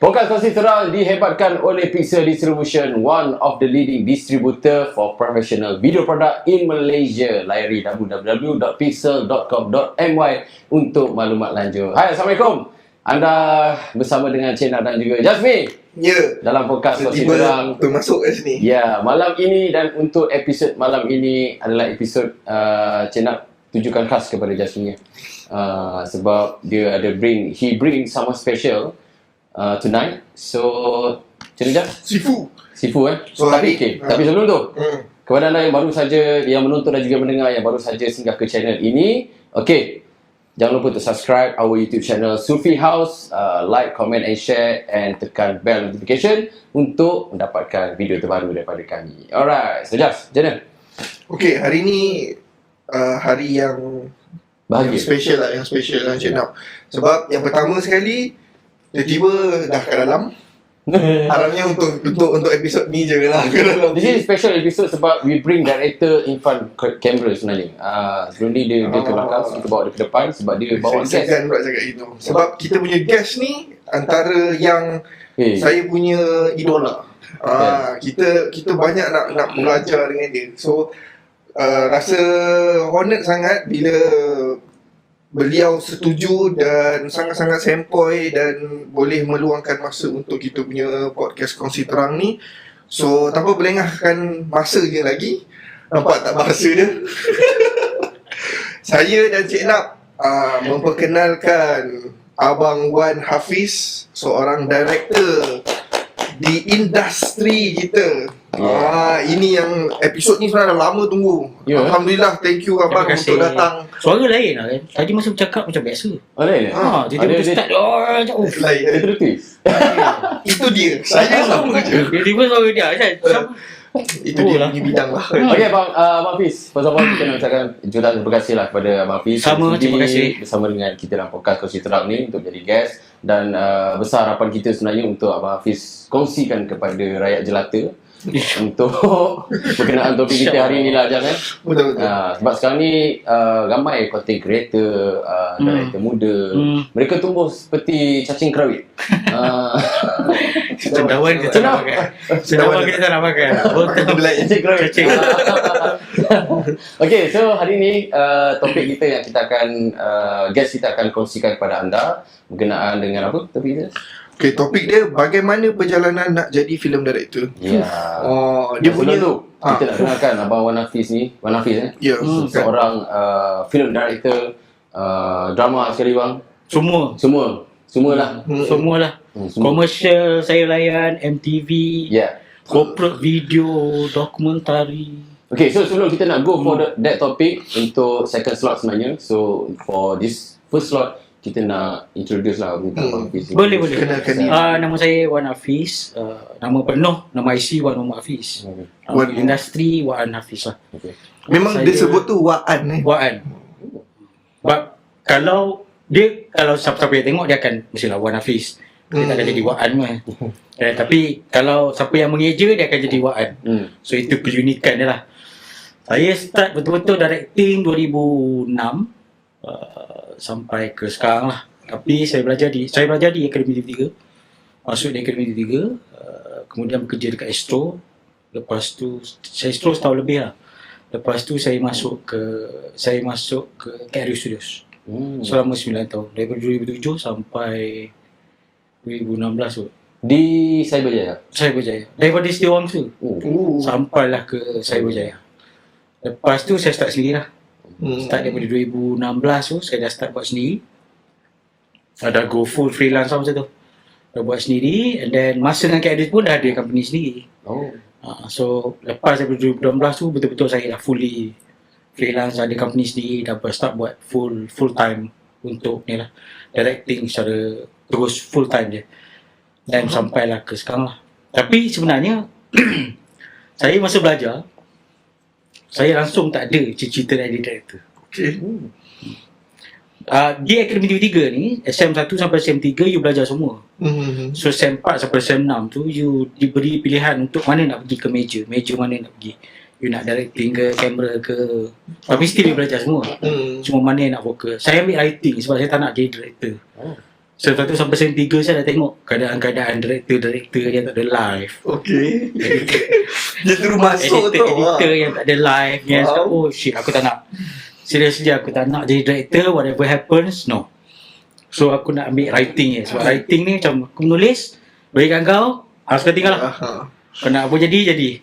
Podcast Konsideral dihebatkan oleh Pixel Distribution, one of the leading distributor for professional video product in Malaysia. Layari www.pixel.com.my untuk maklumat lanjut. Hai, Assalamualaikum. Anda bersama dengan Cina dan juga Jasmine. Ya. Dalam podcast Konsideral. Tiba masuk kat sini. Ya, malam ini dan untuk episod malam ini adalah episod Cina tujukan khas kepada Jasmine. Sebab dia ada he bring someone special tonight. So cerita Sifu So, tapi sebelum tu kepada anda yang baru saja yang menonton dan juga mendengar yang baru saja singgah ke channel ini, jangan lupa untuk subscribe our YouTube channel Sufi House, like, comment and share, and tekan bell notification untuk mendapatkan video terbaru daripada kami. Alright, so Jas, macam mana? Okay, hari ni hari yang Bahagia. yang special lah Encik Nap. Sebab yang pertama sekali tiba-tiba dah ke dalam. Harapnya untuk episod ni je lah ke dalam. This is special episode sebab we bring director in front camera sebenarnya. Sebelum ni dia ke belakang, kita bawa dia ke depan sebab dia bawa guest. Saya nak cakap itu. Sebab kita punya guest ni antara yang saya punya idola. Kita banyak nak belajar dengan dia. So rasa honored sangat bila beliau setuju dan sangat-sangat sempoi dan boleh meluangkan masa untuk kita punya podcast Kongsi Terang ni. So tanpa berlengahkan masa je lagi, nampak tak bahasa dia. Saya dan Cik Nap memperkenalkan Abang Wan Hafiz, seorang director di industri kita. Ini yang episod ni sebenarnya dah lama tunggu. Alhamdulillah, thank you Abang untuk datang. Suara lain lah kan. Tadi masa bercakap macam biasa. Lain? Tiba-tiba start Lain. Itu dia. Saya sama je. Tiba-tiba suara dia macam itu dia punya bidang lah. Okey Abang Hafiz, first of all kita nak ucapkan jutaan terima kasih lah kepada Abang Hafiz. Sama, terima kasih bersama dengan kita dalam podcast Kongsi Terang ni untuk jadi guest. Dan besar harapan kita sebenarnya untuk Abang Hafiz kongsikan kepada rakyat jelata untuk berkenaan topik kita hari ni lah, jangan. Betul. Sebab sekarang ni ramai content creator, director muda. Mereka tumbuh seperti cacing kerawit. Cendawan kita tak pakai. Cendawan kita tak nak pakai. Cacing kerawit. Okay, so hari ni topik kita yang kita akan guest kita akan kongsikan kepada anda berkenaan dengan apa topik kita? Okay, topik dia bagaimana perjalanan nak jadi film director. Ya. Dia punya tu kita nak kenalkan Abang Wan Hafiz ni. Wan Hafiz Ya, seorang film director, drama sekali bang. Semua lah. Komersial saya layan, MTV, corporate video, dokumentari. Okay, so sebelum kita nak go for that topic untuk second slot sebenarnya. So for this first slot kita nak introduce lah Abang Hafiz. Boleh. Kenalkan dia. Nama saya Wan Hafiz. Nama penuh, nama IC Wan Muhammad Hafiz. Industri Wan Hafiz lah. Memang dia sebut tu Waan Waan. Kalau siapa-siapa yang tengok dia akan mestilah Wan Hafiz. Dia tak akan jadi Waan mah. Tapi kalau siapa yang mengeja dia akan jadi Waan. So itu keunikan dia lah. Saya start betul-betul directing 2006 sampai ke sekarang lah. Tapi saya belajar di Akademi TV3. Masuk di Akademi TV3, kemudian bekerja dekat Astro. Lepas tu saya Astro setahun lebih lah. Lepas tu saya masuk ke KRU Studios. Selama 9 tahun. Daripada 2007 sampai 2016 tu. Di Cyberjaya. Daripada Setiawang tu. Sampailah ke Cyberjaya. Lepas tu saya start sendiri lah. Start daripada 2016 tu saya dah start buat sendiri. Dah go full freelance lah macam tu. Dah buat sendiri, and then masa dengan KRD pun dah ada company sendiri. So lepas daripada 2016 tu betul-betul saya dah fully freelance, ada company sendiri, dah start buat full time untuk ni lah, directing secara terus full time je. Dan sampailah ke sekarang lah. Tapi sebenarnya saya masa belajar saya langsung tak ada cita-cita nak jadi director. Okay. Di Akademi TV3 ni, SM1 sampai SM3 you belajar semua. So SM4 sampai SM6 tu you diberi pilihan untuk mana nak pergi ke meja mana nak pergi. You nak directing ke, kamera ke, tapi still you belajar semua. Cuma mana yang nak fokus. Saya ambil writing sebab saya tak nak jadi director. So lepas tu sampai scene 3 saya dah tengok keadaan-keadaan director yang tak ada live. Okay. Dia terus masuk tu. Editor yang tak ada live yang cakap, oh shit, aku tak nak. Seriously, aku tak nak jadi director, whatever happens, no. So aku nak ambil writing je. Sebab writing ni macam aku menulis, berikan kau, suka tinggal lah. Kau nak apa jadi.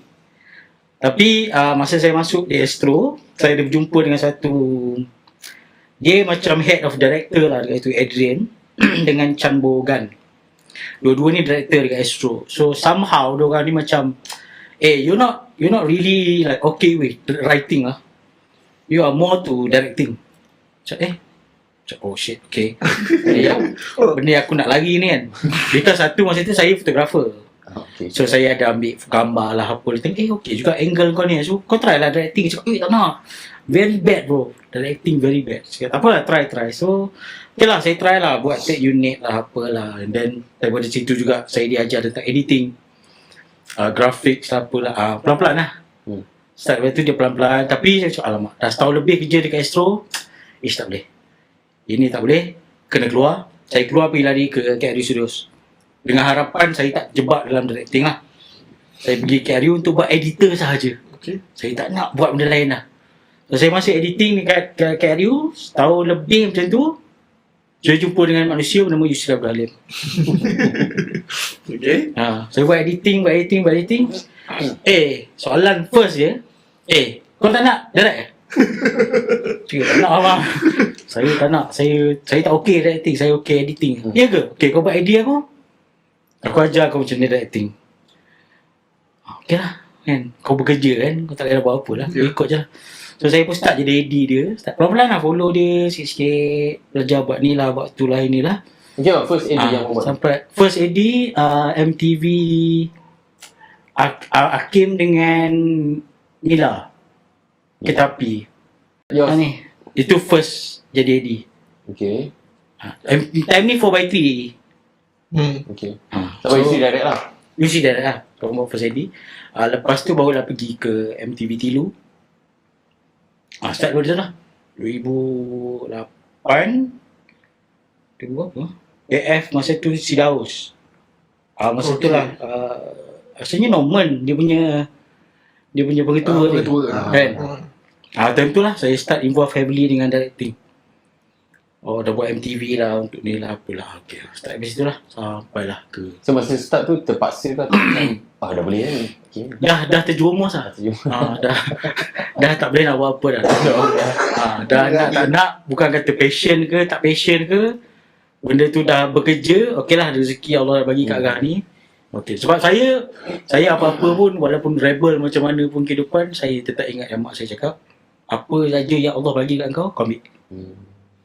Tapi masa saya masuk di Astro, saya ada berjumpa dengan satu, dia macam head of director lah, iaitu Adrian dengan Chan Bogan. Dua-dua ni director dekat Astro. So somehow diorang ni macam, you're not really like okay with writing lah. You are more to directing. Macam oh shit, okay. Benda yang aku nak lari ni kan. Because satu masa tu saya fotografer. Okay. So saya ada ambil gambar lah apa. Dia tengok, okay juga angle kau ni. So kau try lah directing. Cakap, tak nak. Very bad bro. Directing very bad. Cakap, tak apalah, try. So okay lah, saya try lah buat take unit lah apalah. And then daripada situ juga saya diajar tentang editing, graphics lah apalah. Pelan-pelan lah. Start dari tu dia pelan-pelan. Tapi saya cakap, alamak, dah setahun lebih kerja dekat Astro. Tak boleh. Ini tak boleh. Kena keluar. Saya keluar pergi lari ke KRU Studios. Dengan harapan saya tak jebak dalam directing lah. Saya pergi KRU untuk buat editor sahaja. Okay. Saya tak nak buat benda lain lah. So, saya masuk editing dekat KRU setahun lebih macam tu. Saya jumpa dengan manusia bernama Yusri Abdul Halim. Okay. Saya buat editing. Soalan first je. Kau tak nak direct? Cakap tak nak abang. Saya tak nak. Saya tak okay directing. Saya okay editing. Ya ke? Okay, kau buat idea aku. Aku ajar kau macam ni directing. Okay lah kan. Kau bekerja kan. Kau tak boleh buat apa lah. Ikut je lah. So saya pun start jadi AD dia. Start pelan-pelan lah follow dia sikit-sikit. Belajar buat ni lah, buat tu lah, ini lah. Okay, first AD yang buat. Sampai first AD MTV Hakim dengan Nila Kereta Api. Ni itu first jadi AD. Okay. Time ni 4x3. Okay. Sampai isi direct lah. Isi direct lah. Kau buat first AD. Lepas tu barulah pergi ke MTV Tilu. Start dulu lah. 2008. 2000 apa? AF masa tu Sidaus. Masa tu lah. Rasanya Norman dia punya pengetua dia. Kan? Time tu lah saya start involve heavily dengan directing. Dah buat MTV lah untuk ni lah apalah. Okay, start dari situ lah sampailah ke. So masa start tu terpaksa ke atau macam dah boleh kan? Okay. Dah terjerumus lah. Dah tak boleh nak buat apa dah. Dah nak tak nak, bukan kata passion ke tak passion ke, benda tu dah bekerja. Okey lah, rezeki Allah bagi kat arah ni. Okey, sebab saya apa-apa pun, walaupun rebel macam mana pun kehidupan, saya tetap ingat yang mak saya cakap, apa saja yang Allah bagi kat kau ambil.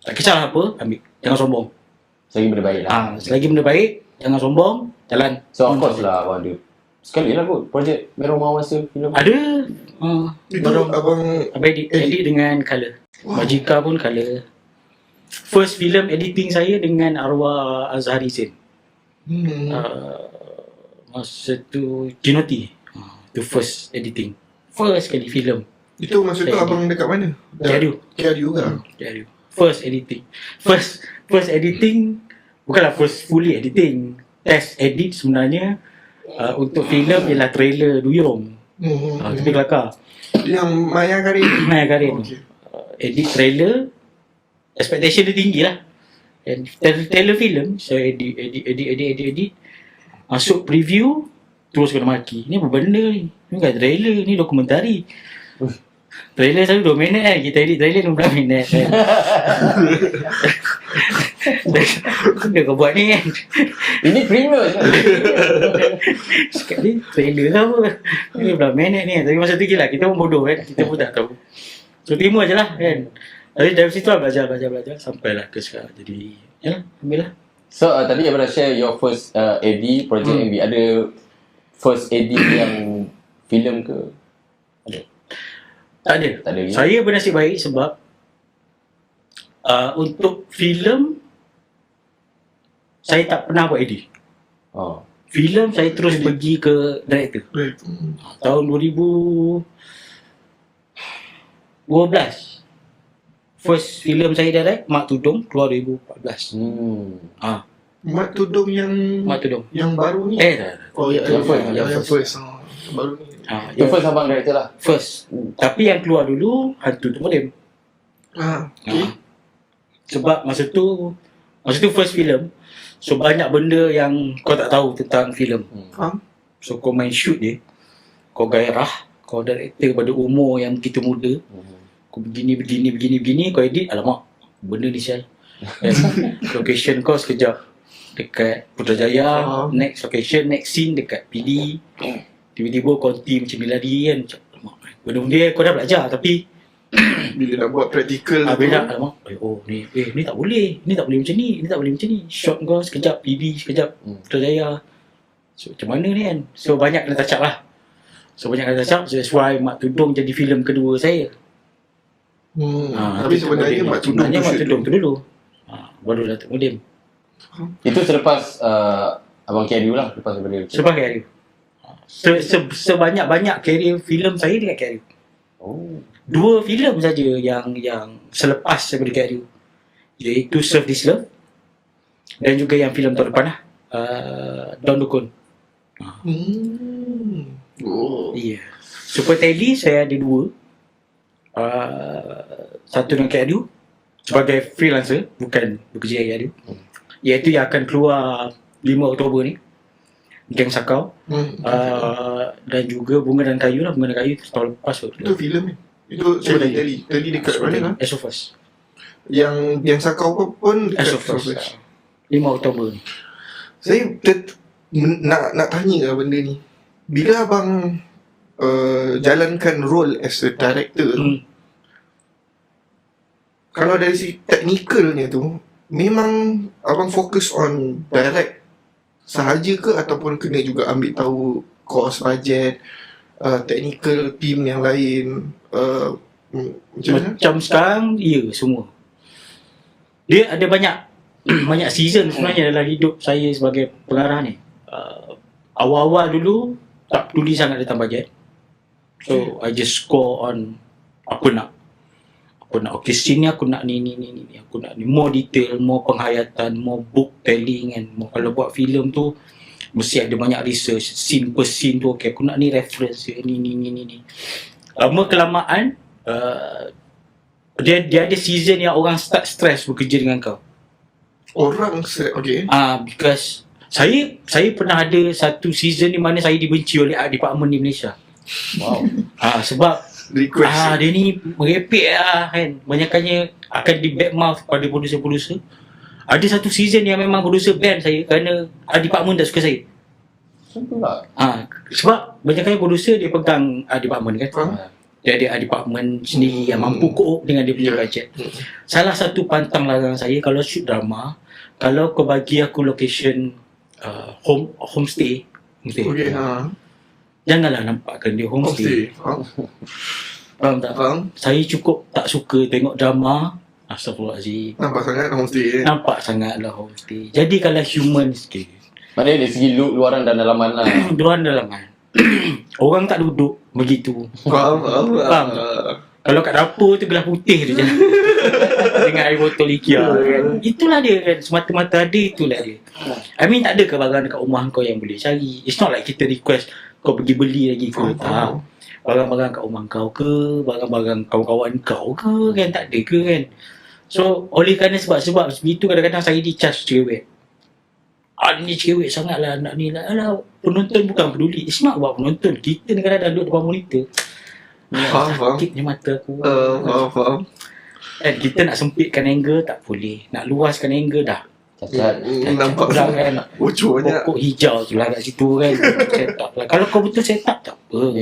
Tak kisahlah apa, ambil. Jangan sombong. Selagi benda baik lah. Selagi benda baik, jangan sombong, jalan. So of course lah abang ada sekali lah kot projek Merong Mawasa filem. Ada. Itu abang edit dengan colour. Majika pun colour. First film editing saya dengan arwah Azhari Zain. Masa tu Jinoti. Itu first editing. First kali filem. Itu masa tu abang dekat mana? KRU kan? KRU. First editing. First editing bukanlah first fully editing. Test edit sebenarnya untuk filem ialah trailer Duyung. Itu kelakar. Yang Maya Karim. Okay. Edit trailer, expectation dia tinggi lah. And trailer filem, saya edit. Masuk preview, terus kena maki. Ni apa benda ni? Ni bukan trailer, ni dokumentari. Trailer selalu 2 minit kan. Kita edit trailer 15 minit kan. Dia kau buat ni kan. Ini premier kan. Sekali trailer lah apa. Ni 15 minit ni. Tapi masa tu gila, kita pun bodoh kan. Kita pun tak tahu. So terima je lah kan. Tapi dari situ lah belajar. Sampailah ke sekarang. Jadi ya lah, ambil lah. So tadi abang dah share your first AD project MV. Ada first AD yang filem ke? Ada? Tak ada. Saya bernasib baik sebab untuk filem saya tak pernah buat AD. Filem saya terus pergi ke director. Tahun 2012. First filem saya direct Mak Tudung keluar 2014. Mat Tudung yang baru ni. Dah. Oh ya, Yang first. Baru ni. Itu first abang director lah. First. Tapi yang keluar dulu Hantu Temodem. Okay. Sebab masa tu first film. So banyak benda yang kau tak tahu tentang filem. Faham? So kau main shoot je. Kau gairah, kau director pada umur yang kita muda. Kau begini, kau edit, alamak, benda ni sial. Location kau sekejap dekat Putrajaya, next location, next scene dekat PD. Tiba-tiba konti macam ni lari kan. Alamak, benda-benda kau dah belajar tapi Bila nak buat practical bila alamak, ni tak boleh. Ni tak boleh macam ni, Shot kau sekejap PD, sekejap Putrajaya. So macam mana ni kan? So banyak kena touch up lah. So that's why Mat Tudung jadi filem kedua saya. Tapi sebenarnya Mat Tudung tu dulu. Baru Datuk Mudim. Itu selepas abang KRU lah, lepas daripada itu. Sebab KRU. Sebanyak-banyak career filem saya dekat KRU. Oh. 2 filem saja yang selepas daripada KRU. Iaitu Serve This Love dan juga yang filem tahun depan lah. Daun Dukun. Iya. Super Tele saya ada 2. Satu dengan KRU sebagai freelancer, bukan bekerja KRU. Iaitu yang akan keluar 5 Oktober ni. Geng Sakau. Dan juga Bunga dan Kayu lah. Bunga dan Kayu tahun lepas tu. Itu filem ni. Itu Tele dekat mana lah? Esofas. Yang Sakau pun dekat Esofas. 5 Oktober ni. Saya nak tanya lah benda ni. Bila abang jalankan role as a director, kalau dari si teknikalnya tu, memang abang fokus on direct sahaja ke ataupun kena juga ambil tahu cost, budget, technical team yang lain, macam mana? Macam sekarang, ya semua. Dia ada banyak season sebenarnya dalam hidup saya sebagai pengarah ni. Awal-awal dulu tak peduli sangat tentang bajet. So I just score on apa nak. Okay, scene ni aku nak ni. Aku nak ni more detail, more penghayatan, more book telling kan. Kalau buat filem tu mesti ada banyak research, scene per scene tu. Okay, aku nak ni reference ni. Lama kelamaan dia ada season yang orang start stress bekerja dengan kau. Okay. Because saya pernah ada satu season di mana saya dibenci oleh art department di Malaysia. Wow. Sebab Request. dia ni merepek lah kan. Banyakannya akan di backmouth pada producer-producer. Ada satu season yang memang producer ban saya kerana art department tak suka saya. Betul. Sebab banyakannya producer dia pegang art department kan. Dia ada art department sendiri yang mampu cope dengan dia punya budget. Salah satu pantang larang saya kalau shoot drama, kalau kau bagi aku location homestay. Okay, Janganlah nampakkan dia homestay. Faham tak? Saya cukup tak suka tengok drama. Astagfirullahaladzim. Nampak sangat Nampak sangatlah homestay. Jadi kalau human sikit. Maknanya dari segi look luaran dan dalaman lah. Luaran dalaman. Orang tak duduk begitu. Faham. Kalau kat dapur tu gelas putih tu je. Dengan air botol IKEA kan. Itulah dia kan. Semata-mata ada itulah dia. I mean tak ada ke barang dekat rumah kau yang boleh cari. It's not like kita request kau pergi beli lagi ke. Tak. Barang-barang kat rumah kau ke, barang-barang kawan-kawan kau ke kan, tak ada ke kan. So oleh kerana sebab itu kadang-kadang saya di-charge cerewet. Ni cerewet sangat lah nak ni lah. Alah, penonton bukan peduli. It's not about penonton. Kita ni kadang-kadang duduk depan monitor. Sakit je mata aku. Faham. Kan kita nak sempitkan angle tak boleh. Nak luaskan angle dah. Cacat. Nampak kan. Bocor-nya. Pokok hijau tu lah kat situ kan. Set up lah. Kalau kau betul set up tak apa.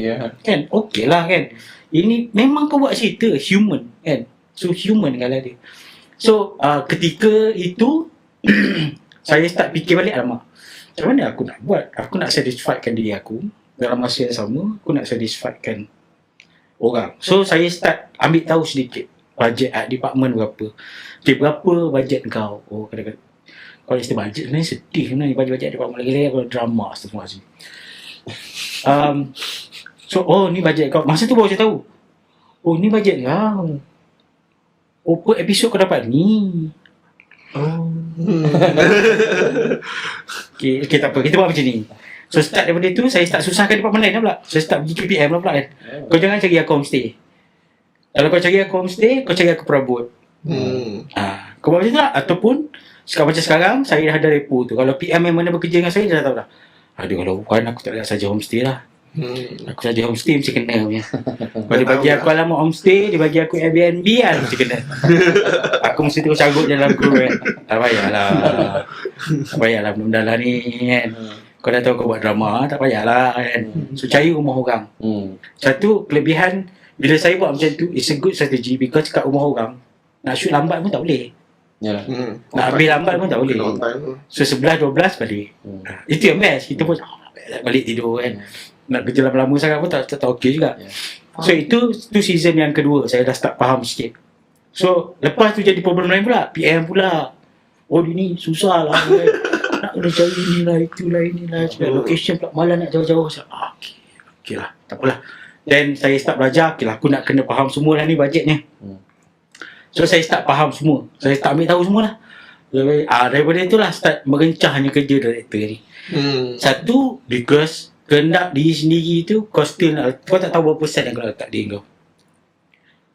Kan okey lah kan. Ini memang kau buat cerita human kan. So human kalau dia. So ketika itu saya start fikir balik, alamak, macam mana aku nak buat? Aku nak satisfykan diri aku. Dalam masa yang sama aku nak satisfykan orang. So saya start ambil tahu sedikit bajet art department berapa. Okay, berapa bajet kau? Oh, kadang-kadang kalau istilah bajet sebenarnya sedih sebenarnya bajet department lagi kalau drama astagfirullahalazim. So ni bajet kau. Masa tu baru saya tahu. Oh ni bajet kau. Oh per episod kau dapat ni. Okay, tak apa. Kita buat macam ni. So start daripada tu, saya start susahkan department lain lah pula. Saya start pergi KPM lah pula kan. Kau jangan cari aku homestay. Kalau kau cari aku homestay, kau cari aku perabot. Kau buat macam tu lah. Ataupun macam sekarang, saya dah ada repo tu. Kalau PM yang mana bekerja dengan saya, dia dah tahu dah. Aduh, kalau bukan aku tak ada saja homestay lah. Aku saja homestay mesti kena punya. Kalau dia bagi aku alamat homestay, dia bagi aku Airbnb kan, mesti kena. Aku mesti terus cagut je dalam group kan. Tak payahlah benda lah ni kan. Kau dah tahu kau buat drama, tak payahlah kan. So cari rumah orang. Satu kelebihan bila saya buat macam tu, it's a good strategy because kat rumah orang nak shoot lambat pun tak boleh. Yalah. Nak habis lambat pun tak boleh. So 11-12 balik. Itu yang best. Kita pun balik tidur kan. Nak kerja lama-lama sangat pun tak okey juga. So itu season yang kedua saya dah start faham sikit. So lepas tu jadi problem lain pula. PM pula. Oh ni susah lah kan. Nak kena cari inilah inilah. Location pula malah nak jauh-jauh. Okey lah. Tak apalah. Then saya start belajar. Okay lah, aku nak kena faham semua lah ni bajetnya. So saya start faham semua. Saya start ambil tahu semua lah. Daripada itulah start merencahnya kerja director ni. Satu, because kehendak diri sendiri tu kau still nak, kau tak tahu berapa persen yang kau letak diri kau.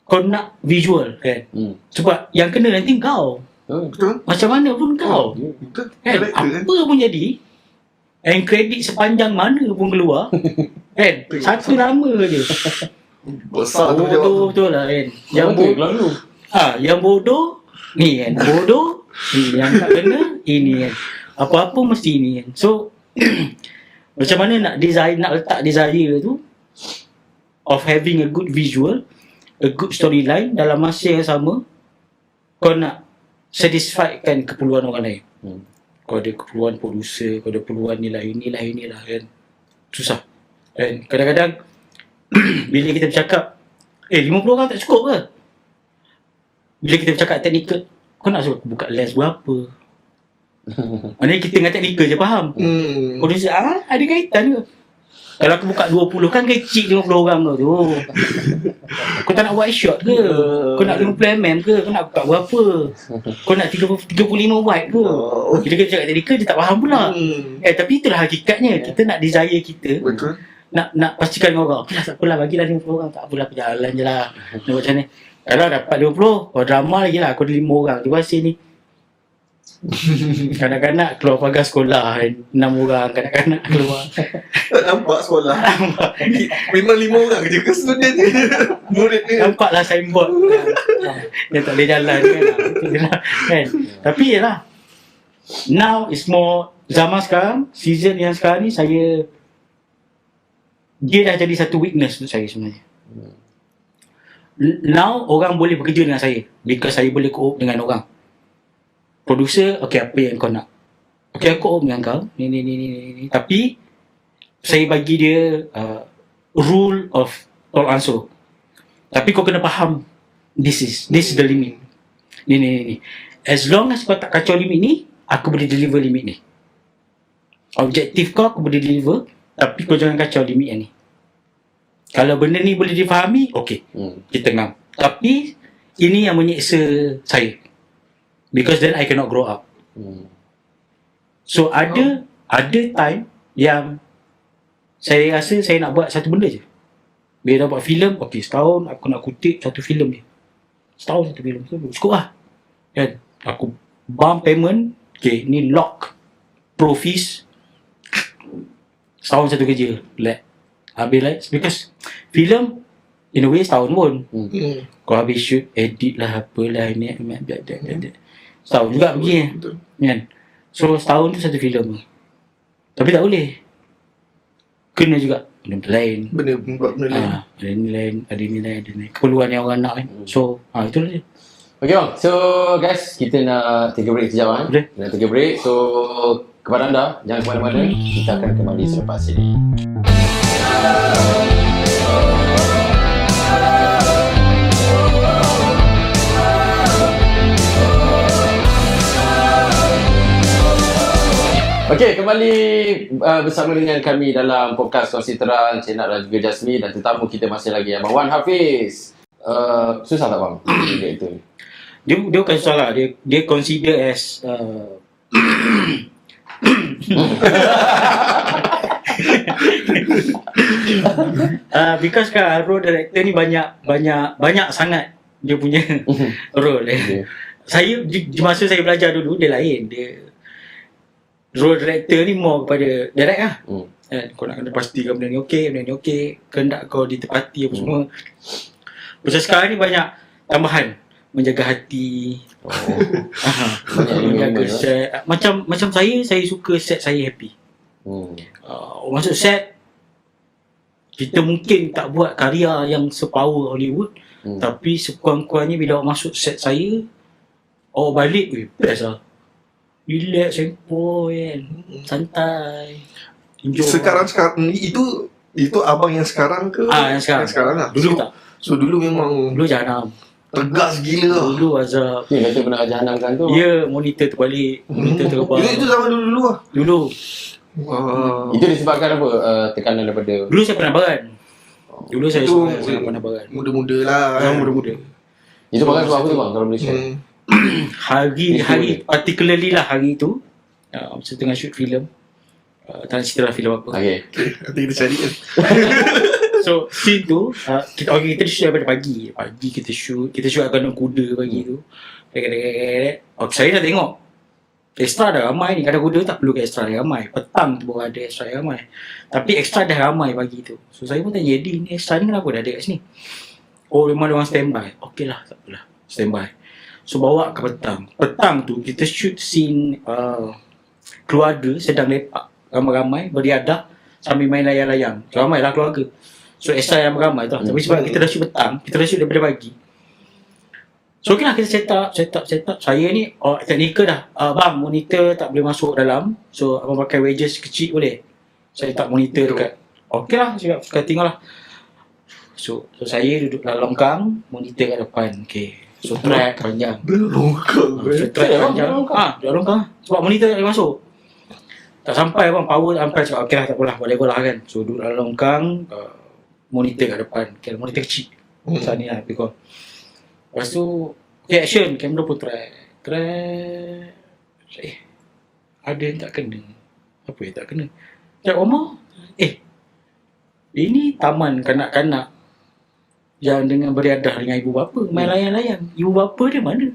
Kau nak visual kan. Sebab yang kena nanti kau. Betul. Macam mana pun kau. Betul. Kan? Apa pun jadi. And kredit sepanjang mana pun keluar. Kan? Satu nama je. Besar tu bodoh betul lah kan. Yang bodoh. Yang bodoh ni kan. Bodoh ni yang tak kena ini kan. Apa-apa mesti ini kan. So macam mana nak design, nak letak desire tu of having a good visual, a good storyline dalam masa yang sama kau nak satisfykan keperluan orang lain. Kau ada keperluan producer, kau ada keperluan inilah kan. Susah. Dan kadang-kadang bila kita bercakap 50 orang tak cukup ke? Bila kita bercakap teknikal, kau nak suruh buka lens berapa? Maknanya kita dengan teknikal je faham. Producer, ada kaitan ke? Kalau aku buka 20 kan kecil 50 orang tu. Kau tak nak buat shot ke? Kau nak 50mm ke? Kau nak buka berapa? Kau nak 35 wide ke? Bila kita cakap teknikal, dia tak faham pula. Tapi itulah hakikatnya. Kita nak desire kita. Betul. Nak pastikan dengan orang. Okey lah, tak apalah, bagilah 50 orang. Tak apalah, berjalan je lah. Nak buat macam ni. Kalau dapat 20, kau drama lagi lah. Kau ada 5 orang. Dia pasti ni. Kanak-kanak keluar pagar sekolah 6 orang kanak-kanak keluar. Tak nampak sekolah. Memang 5 orang je ke student je. Murid ni. Nampaklah signboard. Dia tak boleh jalan kan. Tapi yelah. Now is more zaman sekarang, season yang sekarang ni dia dah jadi satu weakness untuk saya sebenarnya. Now orang boleh bekerja dengan saya because saya boleh co-op dengan orang. Producer, okay, apa yang kau nak? Okay, aku co-op dengan kau. Ni. Tapi saya bagi dia rule of all answer. Tapi kau kena faham this is the limit. Ni. As long as kau tak kacau limit ni, aku boleh deliver limit ni. Objektif kau aku boleh deliver, tapi kau jangan kacau limit yang ni. Kalau benda ni boleh difahami, okey. Kita ngam. Tapi ini yang menyeksa saya. Because then I cannot grow up. So ada time yang saya rasa saya nak buat satu benda je. Bila dah buat filem, okey, setahun aku nak kutip satu filem je. Setahun satu filem. Cukup lah. Kan? Aku bump payment, okey, ni lock profis. Setahun satu kerja. Habis lah. Because filem in a way setahun pun. Kau habis shoot, edit lah, apalah ni. Setahun juga pergi kan. So setahun tu satu filem. Tapi tak boleh. Kena juga benda lain. Buat benda lain. Ada ni lain, ada ni lain. Keperluan yang orang nak kan. So itulah dia. Okay bang, so guys, kita nak take a break sekejap kan. Boleh. Nak take a break. So kepada anda, jangan ke mana-mana. Kita akan kembali selepas ini. Okey, kembali bersama dengan kami dalam podcast Kongsi Terang, Cik Nak dan juga Jasmine, dan tetamu kita masih lagi Abang Wan Hafiz. Susah tak bang? Itu. Dia bukan salah, dia consider as because kan role director ni banyak sangat dia punya role. Saya di masa saya belajar dulu dia lain. Dia role director ni more kepada direct lah. Kau nak kena pastikan benda ni okey, kehendak kau ditepati apa semua. Macam sekarang ni banyak tambahan, menjaga hati. Menjaga set. Macam saya suka set saya happy. Masuk set, kita mungkin tak buat karya yang sepower Hollywood, tapi sekurang-kurangnya bila awak masuk set saya, awak balik, best lah. Relax, sempoi kan, santai, enjoy. Sekarang itu abang yang sekarang ke? Yang sekarang lah. Dulu tak. So dulu memang Dulu jahanam. tegas gila. Dulu azab. Ni kata pernah jahanam kan tu. Ya, monitor terbalik, monitor terbang. Itu zaman dulu lah. Dulu. Itu disebabkan apa? Tekanan daripada Dulu saya pernah baran. Dulu saya Itu pernah baran. muda-muda lah. Yang muda-muda. itu bagan sebab apa tu bang kalau boleh share? Hari particularly lah hari tu, saya tengah shoot filem. Tak nak cerita lah filem apa. Okey. Nanti kita cari kan. So scene tu kita shoot daripada pagi kita shoot akan kuda pagi tu. Saya dah tengok extra dah ramai ni, kadang kuda tak perlu extra dah ramai, petang tu baru ada extra dah ramai, tapi extra dah ramai pagi tu. So saya pun tanya, Eddie ni extra ni kenapa dah ada kat sini? Oh memang dia orang standby. Okey lah, tak apalah, standby. So bawa ke petang tu kita shoot scene keluarga sedang lepak ramai-ramai beriadah sambil main layang-layang. Ramai lah keluarga. So extra yang ramai tu. Tapi sebab kita dah shoot petang, kita dah shoot daripada pagi. So okey lah, kita set up. Saya ni teknikal dah. Bang, monitor tak boleh masuk dalam. So abang pakai wedges kecil boleh? Saya tak monitor dekat. Okey lah, saya tengok lah. So saya duduk dalam longkang, monitor kat depan. Okey. So track panjang. Longkang. So track panjang. Duduk longkang. Sebab monitor tak boleh masuk. Tak sampai bang, power tak sampai. Cakap okey lah, tak apalah, whatever lah kan. So duduk dalam longkang, monitor kat depan. Okay, monitor kecil. Macam ni lah, lebih kurang. Lepas tu, okay, action, kamera pun track. Ada yang tak kena. Apa yang tak kena? Cakap Omar, ini taman kanak-kanak yang dengan beriadah dengan ibu bapa, main layang-layang. Ibu bapa dia mana?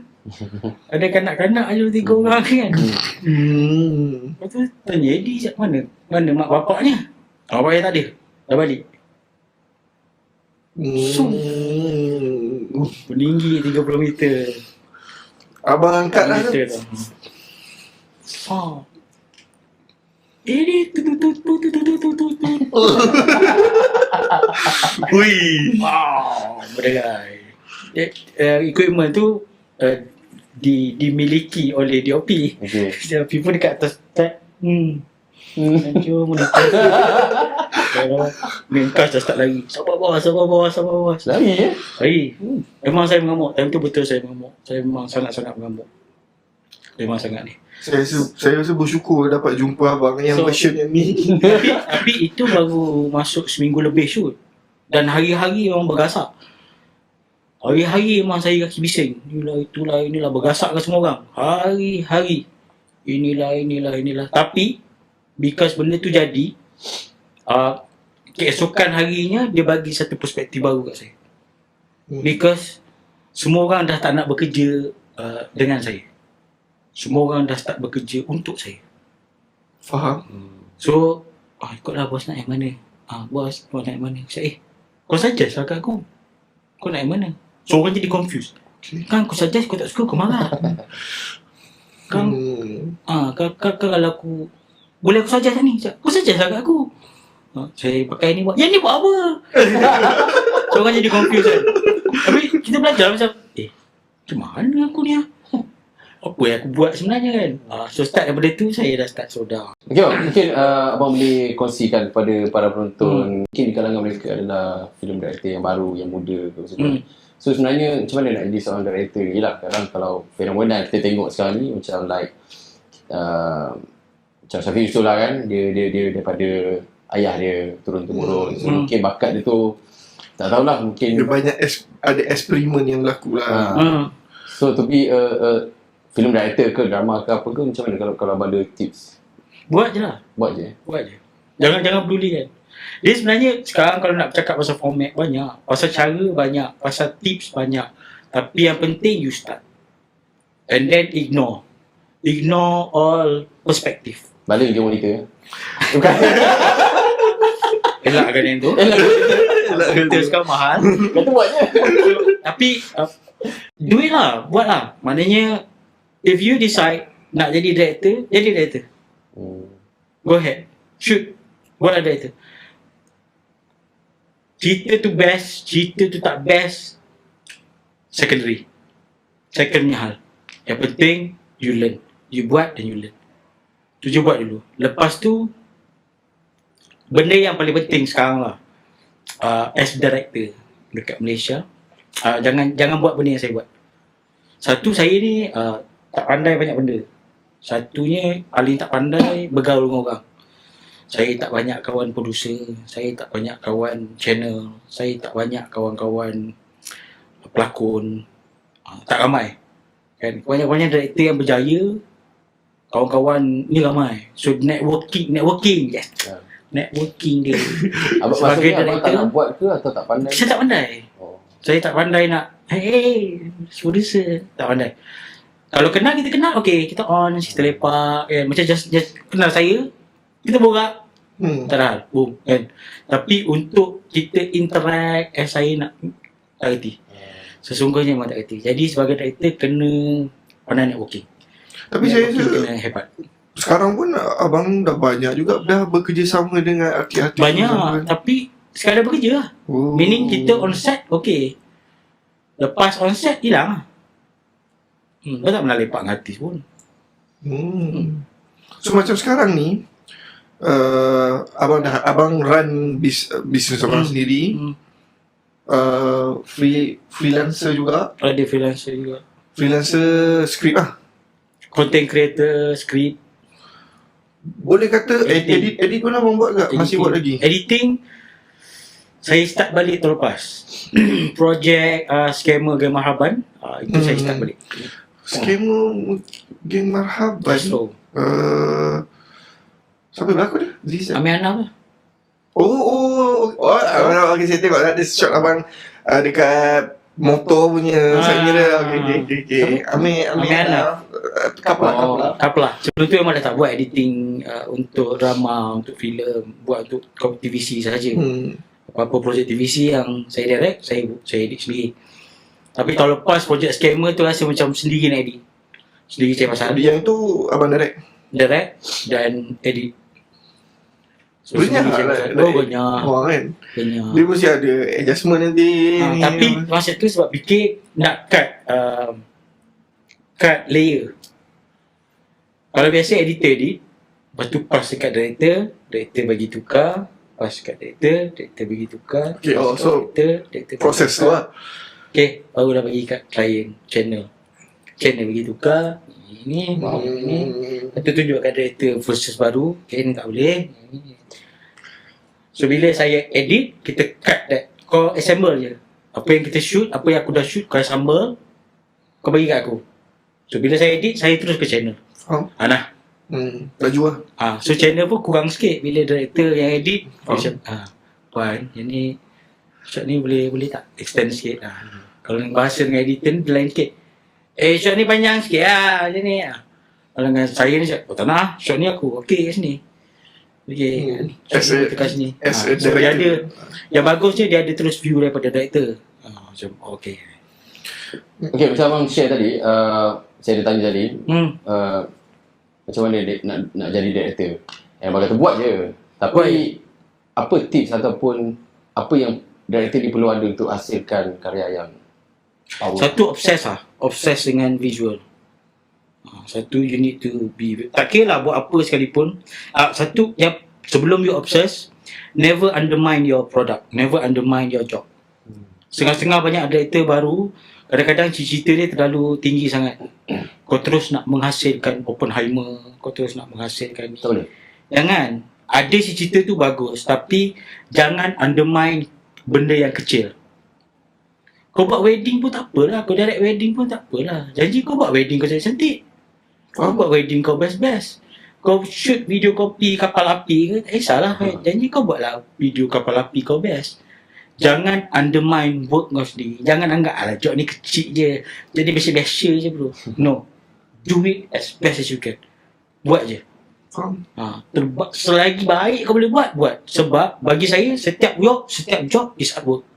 Ada kanak-kanak aja 3 orang kan. Lepas tu tanya Eddie, mana mak bapaknya? Mak bapaknya tak ada, dah balik. Peninggi 30 meter. Abang angkat lah tu. Ini tu. Ui. Wow, berderai. Equipment tu dimiliki oleh DOP. Okey. DOP pun dekat atas tab. Hancur monitor. Mengkas dah start lari. Sabar bawah. Lari ya? Lari. Memang saya mengamuk. Time tu betul saya mengamuk. Saya memang sangat-sangat mengamuk. Memang sangat ni. Saya rasa bersyukur dapat jumpa abang yang version yang ni. Tapi itu baru masuk seminggu lebih shoot. Dan hari-hari memang bergasak. Hari-hari memang saya kaki bising. Inilah bergasak ke semua orang. Hari-hari. Inilah. Tapi because benda tu jadi, keesokan harinya dia bagi satu perspektif baru kat saya. Because semua orang dah tak nak bekerja dengan saya. Semua orang dah start bekerja untuk saya. Faham? So, ikutlah bos nak yang mana. Bos nak yang mana. Saya, kau suggest lah kat aku. Kau nak yang mana? So, orang jadi confused. Kan kau suggest, kau tak suka, kau marah. Kan kalau aku boleh aku suggest ni. Kau suggest lah kat aku. Saya pakai ni buat. Yang ni buat apa? So, orang jadi confused kan. Tapi kita belajar macam, macam mana aku ni apa yang aku buat sebenarnya kan. So start daripada tu saya dah start soda. Okay, mungkin abang boleh kongsikan kepada para penonton, mungkin di kalangan mereka adalah filem director yang baru, yang muda ke macam So sebenarnya macam mana nak jadi seorang director? Yelah, kadang kalau fenomena kita tengok sekarang ni macam like macam Syafiq Yusof lah kan, dia daripada ayah dia turun-temurun. So mungkin bakat dia tu tak tahulah, mungkin dia banyak ada eksperimen yang berlaku lah. So to be a film director ke drama ke apa ke, macam mana kalau abang ada tips? Buat je lah. Buat je. Jangan peduli kan. Dia sebenarnya sekarang kalau nak cakap pasal format banyak, pasal cara banyak, pasal tips banyak. Tapi yang penting you start. And then ignore all perspective. Balik je monitor. Bukan. Elakkan yang tu. Kita sekarang mahal. Kata buat je. Tapi do it lah, buat lah. Maknanya if you decide nak jadi director, jadi director. Go ahead, shoot. Buat lah director. Cerita tu best, cerita tu tak best, secondary. Secondnya hal. Yang penting you learn. You buat dan you learn. Tu je buat dulu. Lepas tu benda yang paling penting sekarang lah, as director dekat Malaysia, jangan buat benda yang saya buat. Satu, saya ni tak pandai banyak benda. Satunya paling tak pandai bergaul dengan orang. Saya tak banyak kawan producer, saya tak banyak kawan channel, saya tak banyak kawan-kawan pelakon, tak ramai. Kan banyak-banyak director yang berjaya, kawan-kawan ni ramai. So networking yes. Networking dia. Sebagai abang tak nak buat ke atau tak pandai? Saya tak pandai. Saya tak pandai nak producer, tak pandai. Kalau kenal, kita kenal, okay, kita on, kita lepak kan. Macam just kenal saya, kita borak, tak ada hal, boom kan. Tapi untuk kita interact, saya nak tak kerti. Sesungguhnya memang tak kerti. Jadi sebagai director kena pandai networking. Tapi saya kena hebat. Sekarang pun abang dah banyak juga dah bekerjasama dengan artis-artis. Banyak, tapi sekadar bekerja lah. Meaning kita on set, okay. Lepas on set, hilang lah. Kau tak pernah lepak dengan artis pun. So macam sekarang ni, abang run bisnes abang sendiri. Freelancer juga. Ada freelancer juga. Freelancer script lah. Content creator, script. Boleh kata edit pun abang buat ke? Masih buat lagi? Editing saya start balik tahun lepas. Projek Scammer Geng Marhaban, itu saya start balik. Scammer Geng Marhaban. So, siapa berlakon dia? Liza. Amir Anam lah. Okay, saya tengok ada shot abang dekat motor punya saya dia. Okay. Amir Anam. Kaplah. Sebelum tu memang dah tak buat editing untuk drama, untuk filem, buat untuk TVC sahaja. Apa-apa projek TVC yang saya direct, saya edit sendiri. Tapi tahun lepas projek Scammer tu rasa macam sendiri nak edit. Sendiri cari pasal. Yang tu abang direct Dan edit. Banyak lah. Banyak. Dia mesti ada adjustment nanti. Tapi masa tu sebab fikir nak cut layer. Kalau biasa editor edit, lepas tu pass dekat director bagi tukar, pass dekat director bagi tukar. Okay, so director proses tu lah. Okay, baru dah bagi kat klien, channel bagi tukar. Ini. Lepas tu tunjuk kat director versus baru. Okay, ni tak boleh. So bila saya edit, kita cut that. Kau assemble je. Apa yang kita shoot, apa yang aku dah shoot, kau assemble, kau bagi kat aku. So bila saya edit, saya terus ke channel. Nah. Laju lah. So channel pun kurang sikit bila director yang edit. Puan, yang ni shot ni boleh tak extend sikit. Kalau bahasa dengan editor ni lain sikit. Shot ni panjang sikit macam ni. Kalau dengan saya ni tak nak, shot ni aku okey kat sini. Okay, dekat sini. Dia ada, yang bagusnya dia ada terus view daripada director. Macam okay, macam abang share tadi, saya ada tanya tadi, macam mana nak jadi director. Yang abang kata buat je. Tapi apa tips ataupun apa yang director ni perlu ada untuk hasilkan karya yang power? Satu, obses dengan visual. Satu, you need to be, tak kira lah buat apa sekalipun. Satu, yang sebelum you obsess, never undermine your product, never undermine your job. Setengah-setengah banyak director baru, kadang-kadang cita-cita dia terlalu tinggi sangat. Kau terus nak menghasilkan Oppenheimer, kau terus nak menghasilkan, tak boleh. Jangan. Ada cita-cita tu bagus, tapi jangan undermine benda yang kecil. Kau buat wedding pun tak apalah, kau direct wedding pun tak apalah. Janji kau buat wedding kau cantik-cantik. Kau buat wedding kau best-best. Kau shoot video kopi kapal api ke, tak kisahlah. Janji kau buatlah video kapal api kau best. Jangan undermine work kau sendiri. Jangan anggap, alah job ni kecil je, jadi biasa-biasa je bro. No. Do it as best as you can. Buat je. Faham? Selagi baik kau boleh buat. Sebab bagi saya, setiap job is hard work.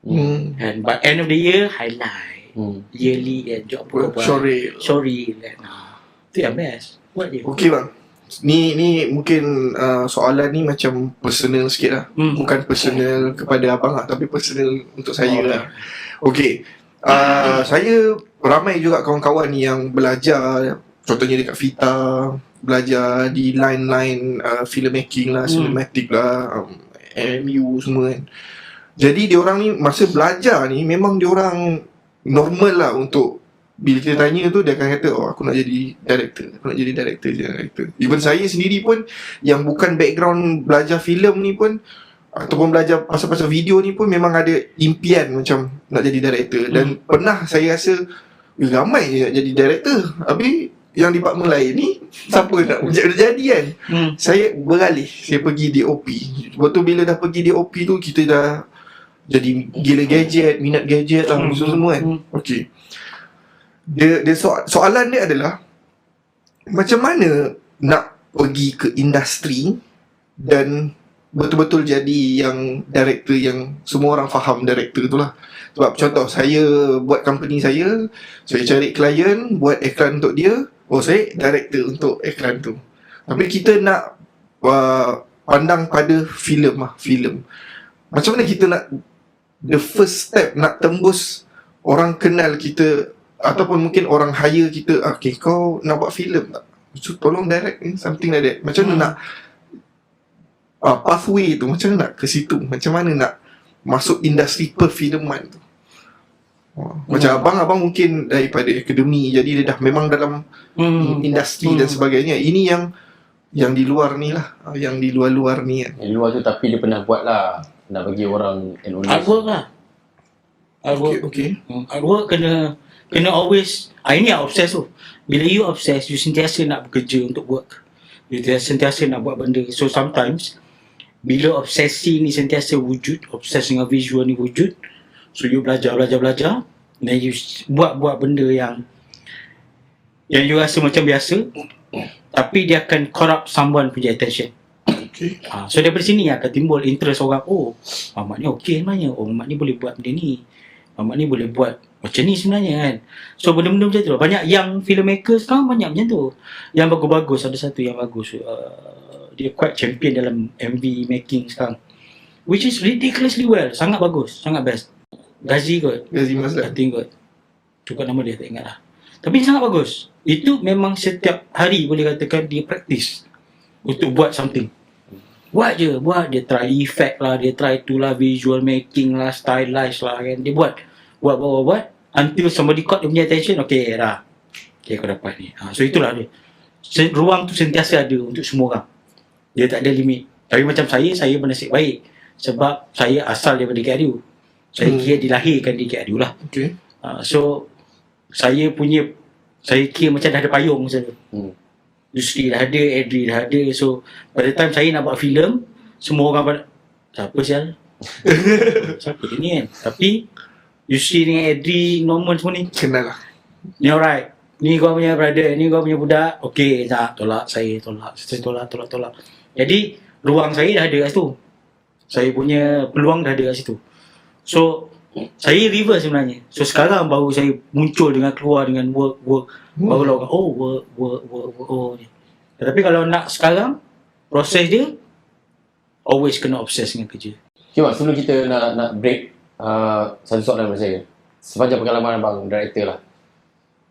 And by end of the year, highlight. Yearly job kau buat. Sorry. Itu yang best. Buat je. Okay bang. Ni mungkin soalan ni macam personal sikit lah. Bukan personal kepada abang lah, tapi personal untuk saya lah. Okay. Saya ramai juga kawan-kawan yang belajar, contohnya dekat Vita, belajar di line-line filmmaking lah, cinematic lah, MU semua kan. Jadi diorang ni masa belajar ni memang diorang normal lah untuk bila kita tanya tu dia akan kata, oh aku nak jadi director. Even saya sendiri pun yang bukan background belajar filem ni pun ataupun belajar pasal-pasal video ni pun memang ada impian macam nak jadi director. Dan pernah saya rasa ramai je nak jadi director, habis yang department lain ni siapa nak jadi kan. Saya beralih, saya pergi DOP. Sebab tu bila dah pergi DOP tu kita dah jadi gila gadget, minat gadget lah semua kan. Okay. Dia soalan dia adalah macam mana nak pergi ke industri dan betul-betul jadi yang director yang semua orang faham director tu lah. Sebab contoh saya buat company saya cari klien buat iklan untuk dia, saya director untuk iklan tu. Tapi kita nak pandang pada filem. Macam mana kita nak the first step nak tembus orang kenal kita ataupun mungkin orang hire kita, okay kau nak buat filem tak? So, tolong direct something like that. Macam mana nak pathway tu, macam mana nak ke situ, macam mana nak masuk industri perfilman tu. Macam abang mungkin daripada akademi, jadi dia dah memang dalam industri dan sebagainya. Ini yang di luar ni lah, yang di luar ni kan. Yang luar tu tapi dia pernah buat lah, nak bagi orang Indonesia. Artwork lah. Okay. Artwork kena always, ini yang obses tu. Bila you obses, you sentiasa nak bekerja untuk work. You sentiasa nak buat benda. So sometimes bila obsesi ni sentiasa wujud, obses dengan visual ni wujud, so you belajar, dan you buat benda yang you rasa macam biasa, tapi dia akan corrupt someone punya attention. Okay. So daripada sini akan timbul interest orang, Mamat ni okey sebenarnya, Mamat ni boleh buat benda ni, Mamat ni boleh buat macam ni sebenarnya kan. So benda-benda macam tu. Banyak yang filmmaker sekarang banyak macam tu. Yang bagus-bagus, ada satu yang bagus, dia quite champion dalam MV making sekarang, which is ridiculously well. Sangat bagus, sangat best. Ghazi Maslan, I think kot. Cukup nama dia tak ingat lah. Tapi sangat bagus. Itu memang setiap hari boleh katakan dia practice untuk buat something. Buat dia try effect lah, dia try tu lah, visual making lah, stylize lah kan. Dia buat until somebody caught dia punya attention. Okay dah, okay kau dapat ni. So itulah dia. Ruang tu sentiasa ada untuk semua orang. Dia tak ada limit. Tapi macam saya bernasib baik sebab saya asal daripada KRU. Saya kira dilahirkan di KRU lah. Okay. So saya kira macam dah ada payung macam tu. Yusri dah ada, Adri dah ada. So pada time saya nak buat filem, semua orang pada, siapa sial? Siapa dia ni kan? Tapi Yusri dengan Adri, Norman semua ni kenal lah. Ni alright, ni kau punya brother, ni kau punya budak. Okay, tak, tolak. Saya tolak. Jadi ruang saya dah ada kat situ, saya punya peluang dah ada kat situ. So saya reverse sebenarnya. So sekarang baru saya muncul dengan keluar dengan work. Baru orang work ni. Tapi kalau nak sekarang, proses dia always kena obses dengan kerja. Okay Mak, sebelum kita nak break, satu soalan daripada saya. Sepanjang pengalaman abang director lah,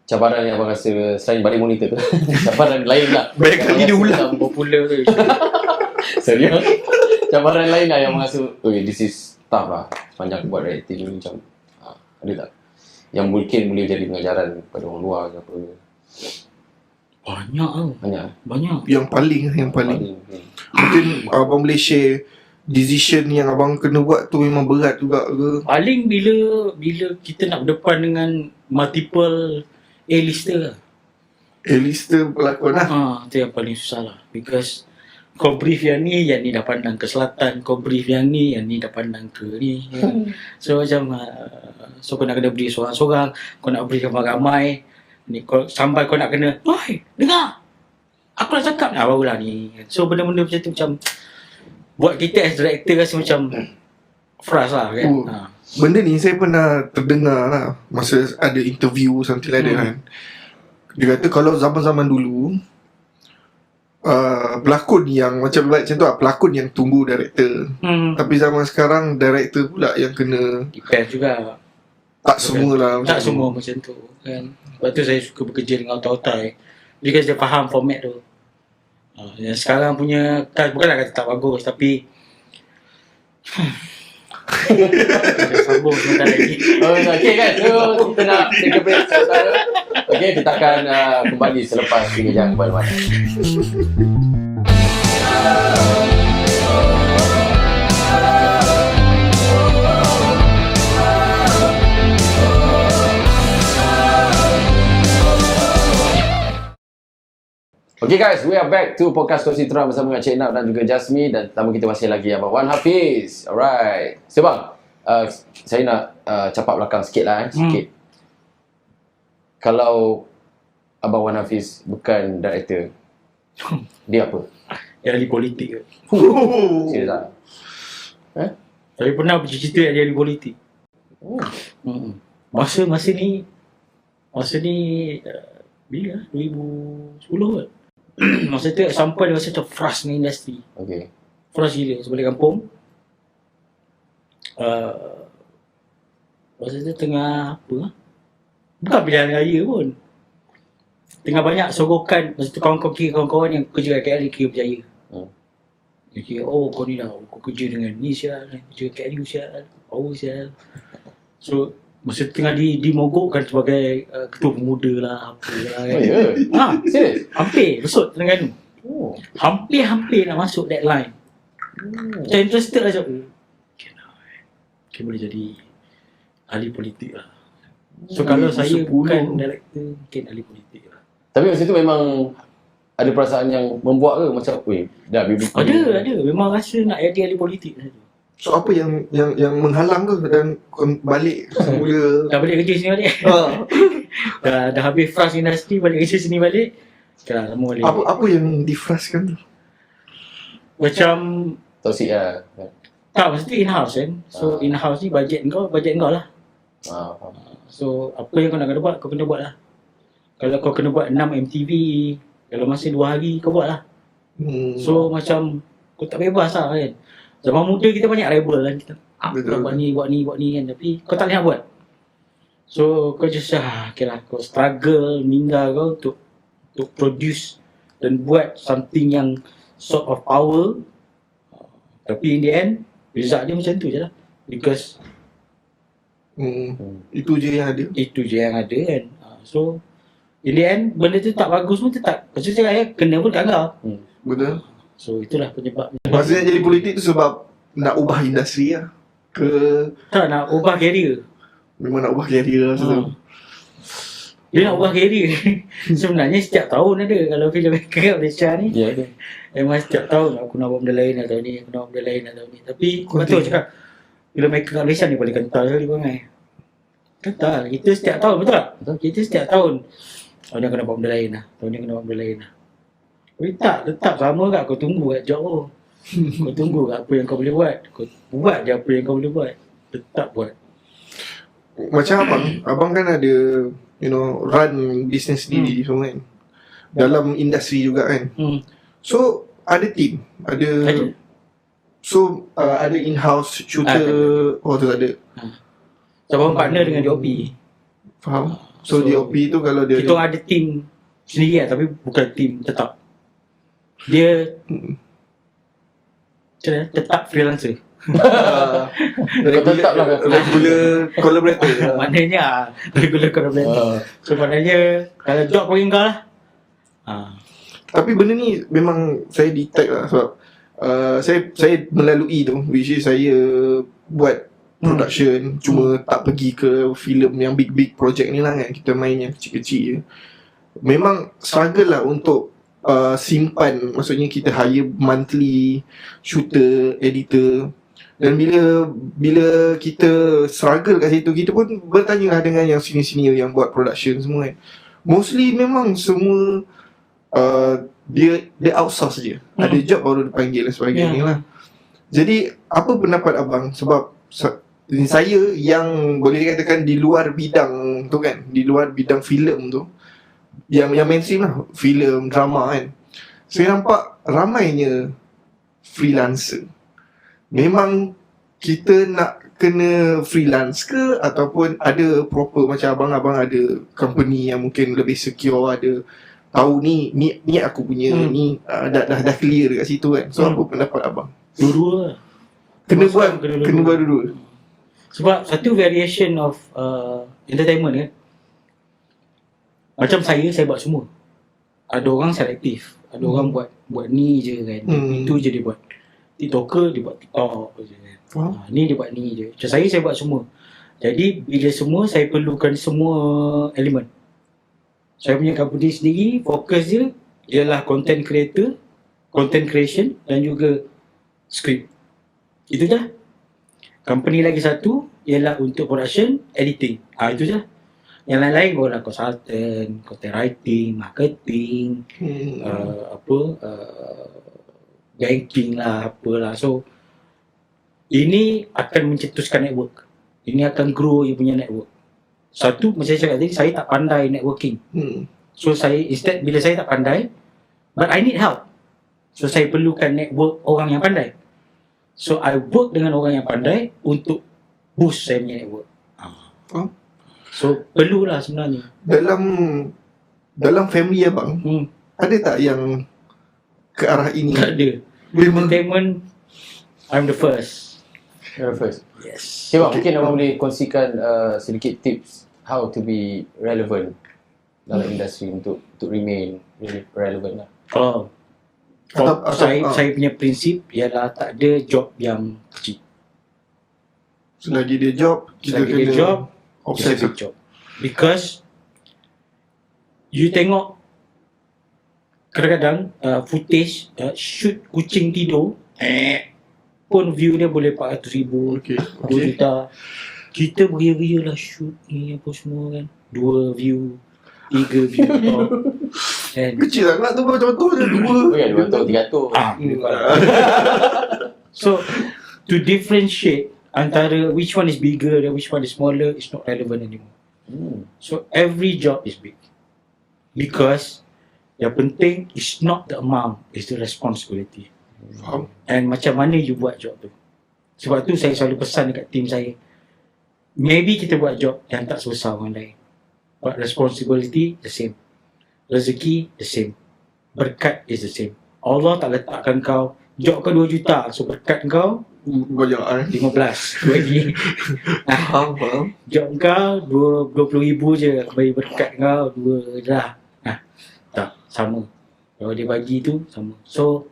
cabaran yang abang rasa selain balik monitor tu, cabaran lain lah. Banyak kali dia ulang. Popular tu. Serius? Cabaran lain lah yang abang rasa, this is tough lah sepanjang aku buat directing ni, macam ada tak yang mungkin boleh jadi pengajaran kepada orang luar ke apa? Banyak. Yang paling mungkin abang boleh share decision yang abang kena buat tu memang berat juga ke? Paling bila kita nak berdepan dengan multiple A-lister lah. A-lister pelakon lah. Itu yang paling susah lah. Because kau brief yang ni dah pandang ke selatan. Kau brief yang ni dah pandang ke ni. So macam so kau nak kena brief seorang-seorang. Kau nak brief ramai-ramai ni, sampai kau nak kena, "Oi, dengar, aku nak cakap lah barulah ni." So benda-benda macam tu macam buat kita as director rasa macam frust lah kan. Benda ni saya pernah terdengar lah masa ada interview something like that kan. Dia kata kalau zaman-zaman dulu pelakon yang macam tu lah, pelakon yang tunggu director. Tapi zaman sekarang director pula yang kena. Depend juga. Tak semua lah Tak semua macam tu kan. Sebab tu saya suka bekerja dengan otak-otak because dia faham format tu. Yang sekarang punya bukanlah kata tak bagus, tapi sambung sebentar lagi. Okay guys, so kita nak take a break sementara. Okay, kita akan kembali selepas ini. Jangan ke mana-mana. Okay guys, we are back to podcast Kongsi Teram bersama dengan Cik Nap dan juga Jasmine, dan tamu kita masih lagi Abang Wan Hafiz. Alright. So bang, saya nak capak belakang sikit lah sikit. Kalau Abang Wan Hafiz bukan director, dia apa? Dia ahli politik ke? Oh. Serius tak? Saya pernah bercita-cita dia ahli politik. Masa ni bila? 2010 kot. Masa tu sampai dia rasa macam frust dengan industri. Okay. Frust gila sebalik kampung. Masa tu tengah apa? Bukan pilihan raya pun. Tengah banyak sorokan. Masa tu kawan-kawan yang kerja kat KL kira berjaya. Dia kira, oh kau ni dah, kau kerja dengan ni sial, kerja kat KL sial, power sial. So masa tu tengah dimogokkan sebagai ketua pemuda lah, apa lah kan. Serius? Hampir besut Terengganu. Hampir nak masuk deadline. Macam interested lah macam, okay, boleh jadi ahli politik lah. So kalau saya bukan director, mungkin ahli politik lah. Tapi masa tu memang ada perasaan yang membuat ke macam, weh, dah bibi. Ada. Memang rasa nak jadi ahli politik lah tu. So apa yang menghalang tu dan balik semula? Dah balik kerja sini balik. dah habis frust industri, balik kerja sini balik. Sekarang lama balik. Apa yang difrustkan tu? Macam Toxic lah. tak, masa tu in-house kan. So in-house ni bajet kau lah. So apa yang kau nak kena buat, kau kena buat lah. Kalau kau kena buat 6 MTV dalam masa 2 hari, kau buat lah. So macam kau tak bebas lah kan. Zaman muda kita banyak rebel kan. Kita buat ni kan. Tapi kau tak boleh nak buat. So kau just okay lah, kau struggle mingga kau untuk produce dan buat something yang sort of power. Tapi in the end result dia macam tu je lah. Because itu je yang ada kan. So in the end benda tu tak bagus pun tetap. Macam saya kena pun kat kau. Betul. So itulah penyebab. Maksudnya jadi politik tu sebab nak ubah industri lah ke? Tak, nak ubah career. Memang nak ubah career lah tu. Dia nak ubah career. Sebenarnya setiap tahun ada. Kalau filmmaker kat Malaysia ni, Ya, ada. memang setiap tahun aku nak buat benda lain atau ni, aku nak buat benda lain atau ni. Tapi betul cakap, filmmaker kat Malaysia ni paling kental sekali perangai. Kental. Kita setiap tahun, betul tak? Kita setiap tahun, tahun ni aku nak buat benda lain lah. Tahun ni aku nak buat benda lain lah. Tapi tak, tetap sama kat kau tunggu kat job tu. Kau tunggu kat apa yang kau boleh buat. Kau buat je apa yang kau boleh buat. Tetap buat. Macam abang kan ada run business sendiri semua kan. Dalam industri juga kan. So ada team, ada. So ada in-house shooter. Tu ada. So abang partner dengan DOP. Faham? So DOP tu kalau dia kita ada team sendiri lah, tapi bukan team tetap. Dia tetap freelancer. Tetap lah regular collaborator. Maknanya regular collaborator. So maknanya kalau job pun kau lah. Tapi benda ni memang saya detect lah sebab saya melalui tu, which is saya buat production, cuma tak pergi ke filem yang big project ni lah kan. Kita main yang kecil-kecil je. Memang struggle lah untuk simpan, maksudnya kita hire monthly shooter, editor. Dan bila kita struggle kat situ, kita pun bertanya lah dengan yang senior-senior yang buat production semua kan. Mostly memang semua dia outsource je. Ada job baru dipanggil dan sebagainya lah. Jadi apa pendapat abang? Sebab saya yang boleh dikatakan di luar bidang tu kan, di luar bidang filem tu, yang mainstream lah, filem, drama kan, saya nampak ramainya freelancer. Memang kita nak kena freelance ke, ataupun ada proper macam abang-abang ada company yang mungkin lebih secure, ada tahu ni aku punya ni dah clear dekat situ kan. So apa pendapat abang? Dua-dua kena buat dua-dua. Sebab satu variation of entertainment kan, macam saya buat semua. Ada orang selektif, ada orang buat ni je kan, itu je dia buat. TikToker dia buat TikTok je kan. Ni dia buat ni je. Macam saya buat semua. Jadi bila semua, saya perlukan semua elemen. Saya punya company sendiri, fokus dia ialah content creator, content creation dan juga script. Itu je. Company lagi satu ialah untuk production, editing. Itu je. Yang lain-lain barulah consultant, content writing, marketing, banking lah, apalah. So ini akan mencetuskan network. Ini akan grow you punya network. Satu, macam saya cakap tadi, saya tak pandai networking. So saya, instead bila saya tak pandai, but I need help. So saya perlukan network orang yang pandai. So I work dengan orang yang pandai untuk boost saya punya network. So perlulah sebenarnya. Dalam family abang, ada tak yang ke arah ini? Tak ada. Entertainment, I'm the first. You're first. Yes. Okay, bang, mungkin abang boleh kongsikan sedikit tips how to be relevant dalam industri untuk remain really relevant lah. Saya punya prinsip ialah tak ada job yang kecil. Selagi dia job, kita kena obsess with job. Because you tengok kadang-kadang footage shoot kucing tidur pun view dia boleh 400,000, 2 juta. Kita beria-beria lah shoot ni apa semua kan, 2 view, 3 view kan. Kecil sangat tu contoh je 2. Kan 200, 300. So to differentiate antara which one is bigger and which one is smaller is not relevant anymore. So every job is big. Because yang penting is not the amount, is the responsibility. Faham? And macam mana you buat job tu. Sebab tu saya selalu pesan dekat team saya, maybe kita buat job yang tak sebesar orang lain, but responsibility the same, rezeki the same, berkat is the same. Allah tak letakkan kau job kau 2 juta, so berkat kau banyak 15 bagi. Faham. Job kau 20,000 je, bagi berkat kau 2 dah. Tak, sama. Kalau dia bagi tu sama. So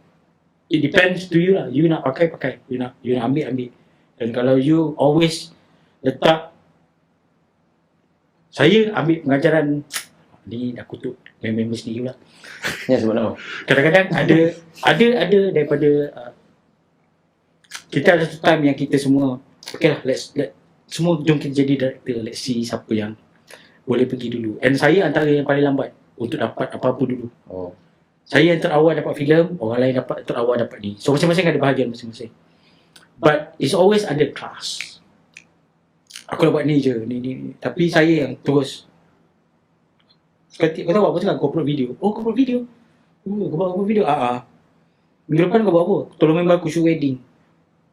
it depends to you lah. You nak pakai, you nak ambil. Dan kalau you always letak, saya ambil pengajaran ni dah kutuk member sendiri pula. Ya, sebab nama. Kadang-kadang ada daripada kita ada satu time yang kita semua okay lah, let semua jom kita jadi director, let's see siapa yang boleh pergi dulu. And saya antara yang paling lambat untuk dapat apa-apa dulu. Saya yang terawal dapat filem, orang lain terawal dapat ni. So masing-masing ada bahagian masing-masing. But it's always under class. Aku nak buat ni je, ni. Tapi saya yang terus kau tahu apa cakap? Kau upload video. Kau upload video? Kau buat video? Minggu depan kau buat apa? Tolong member aku shoot wedding.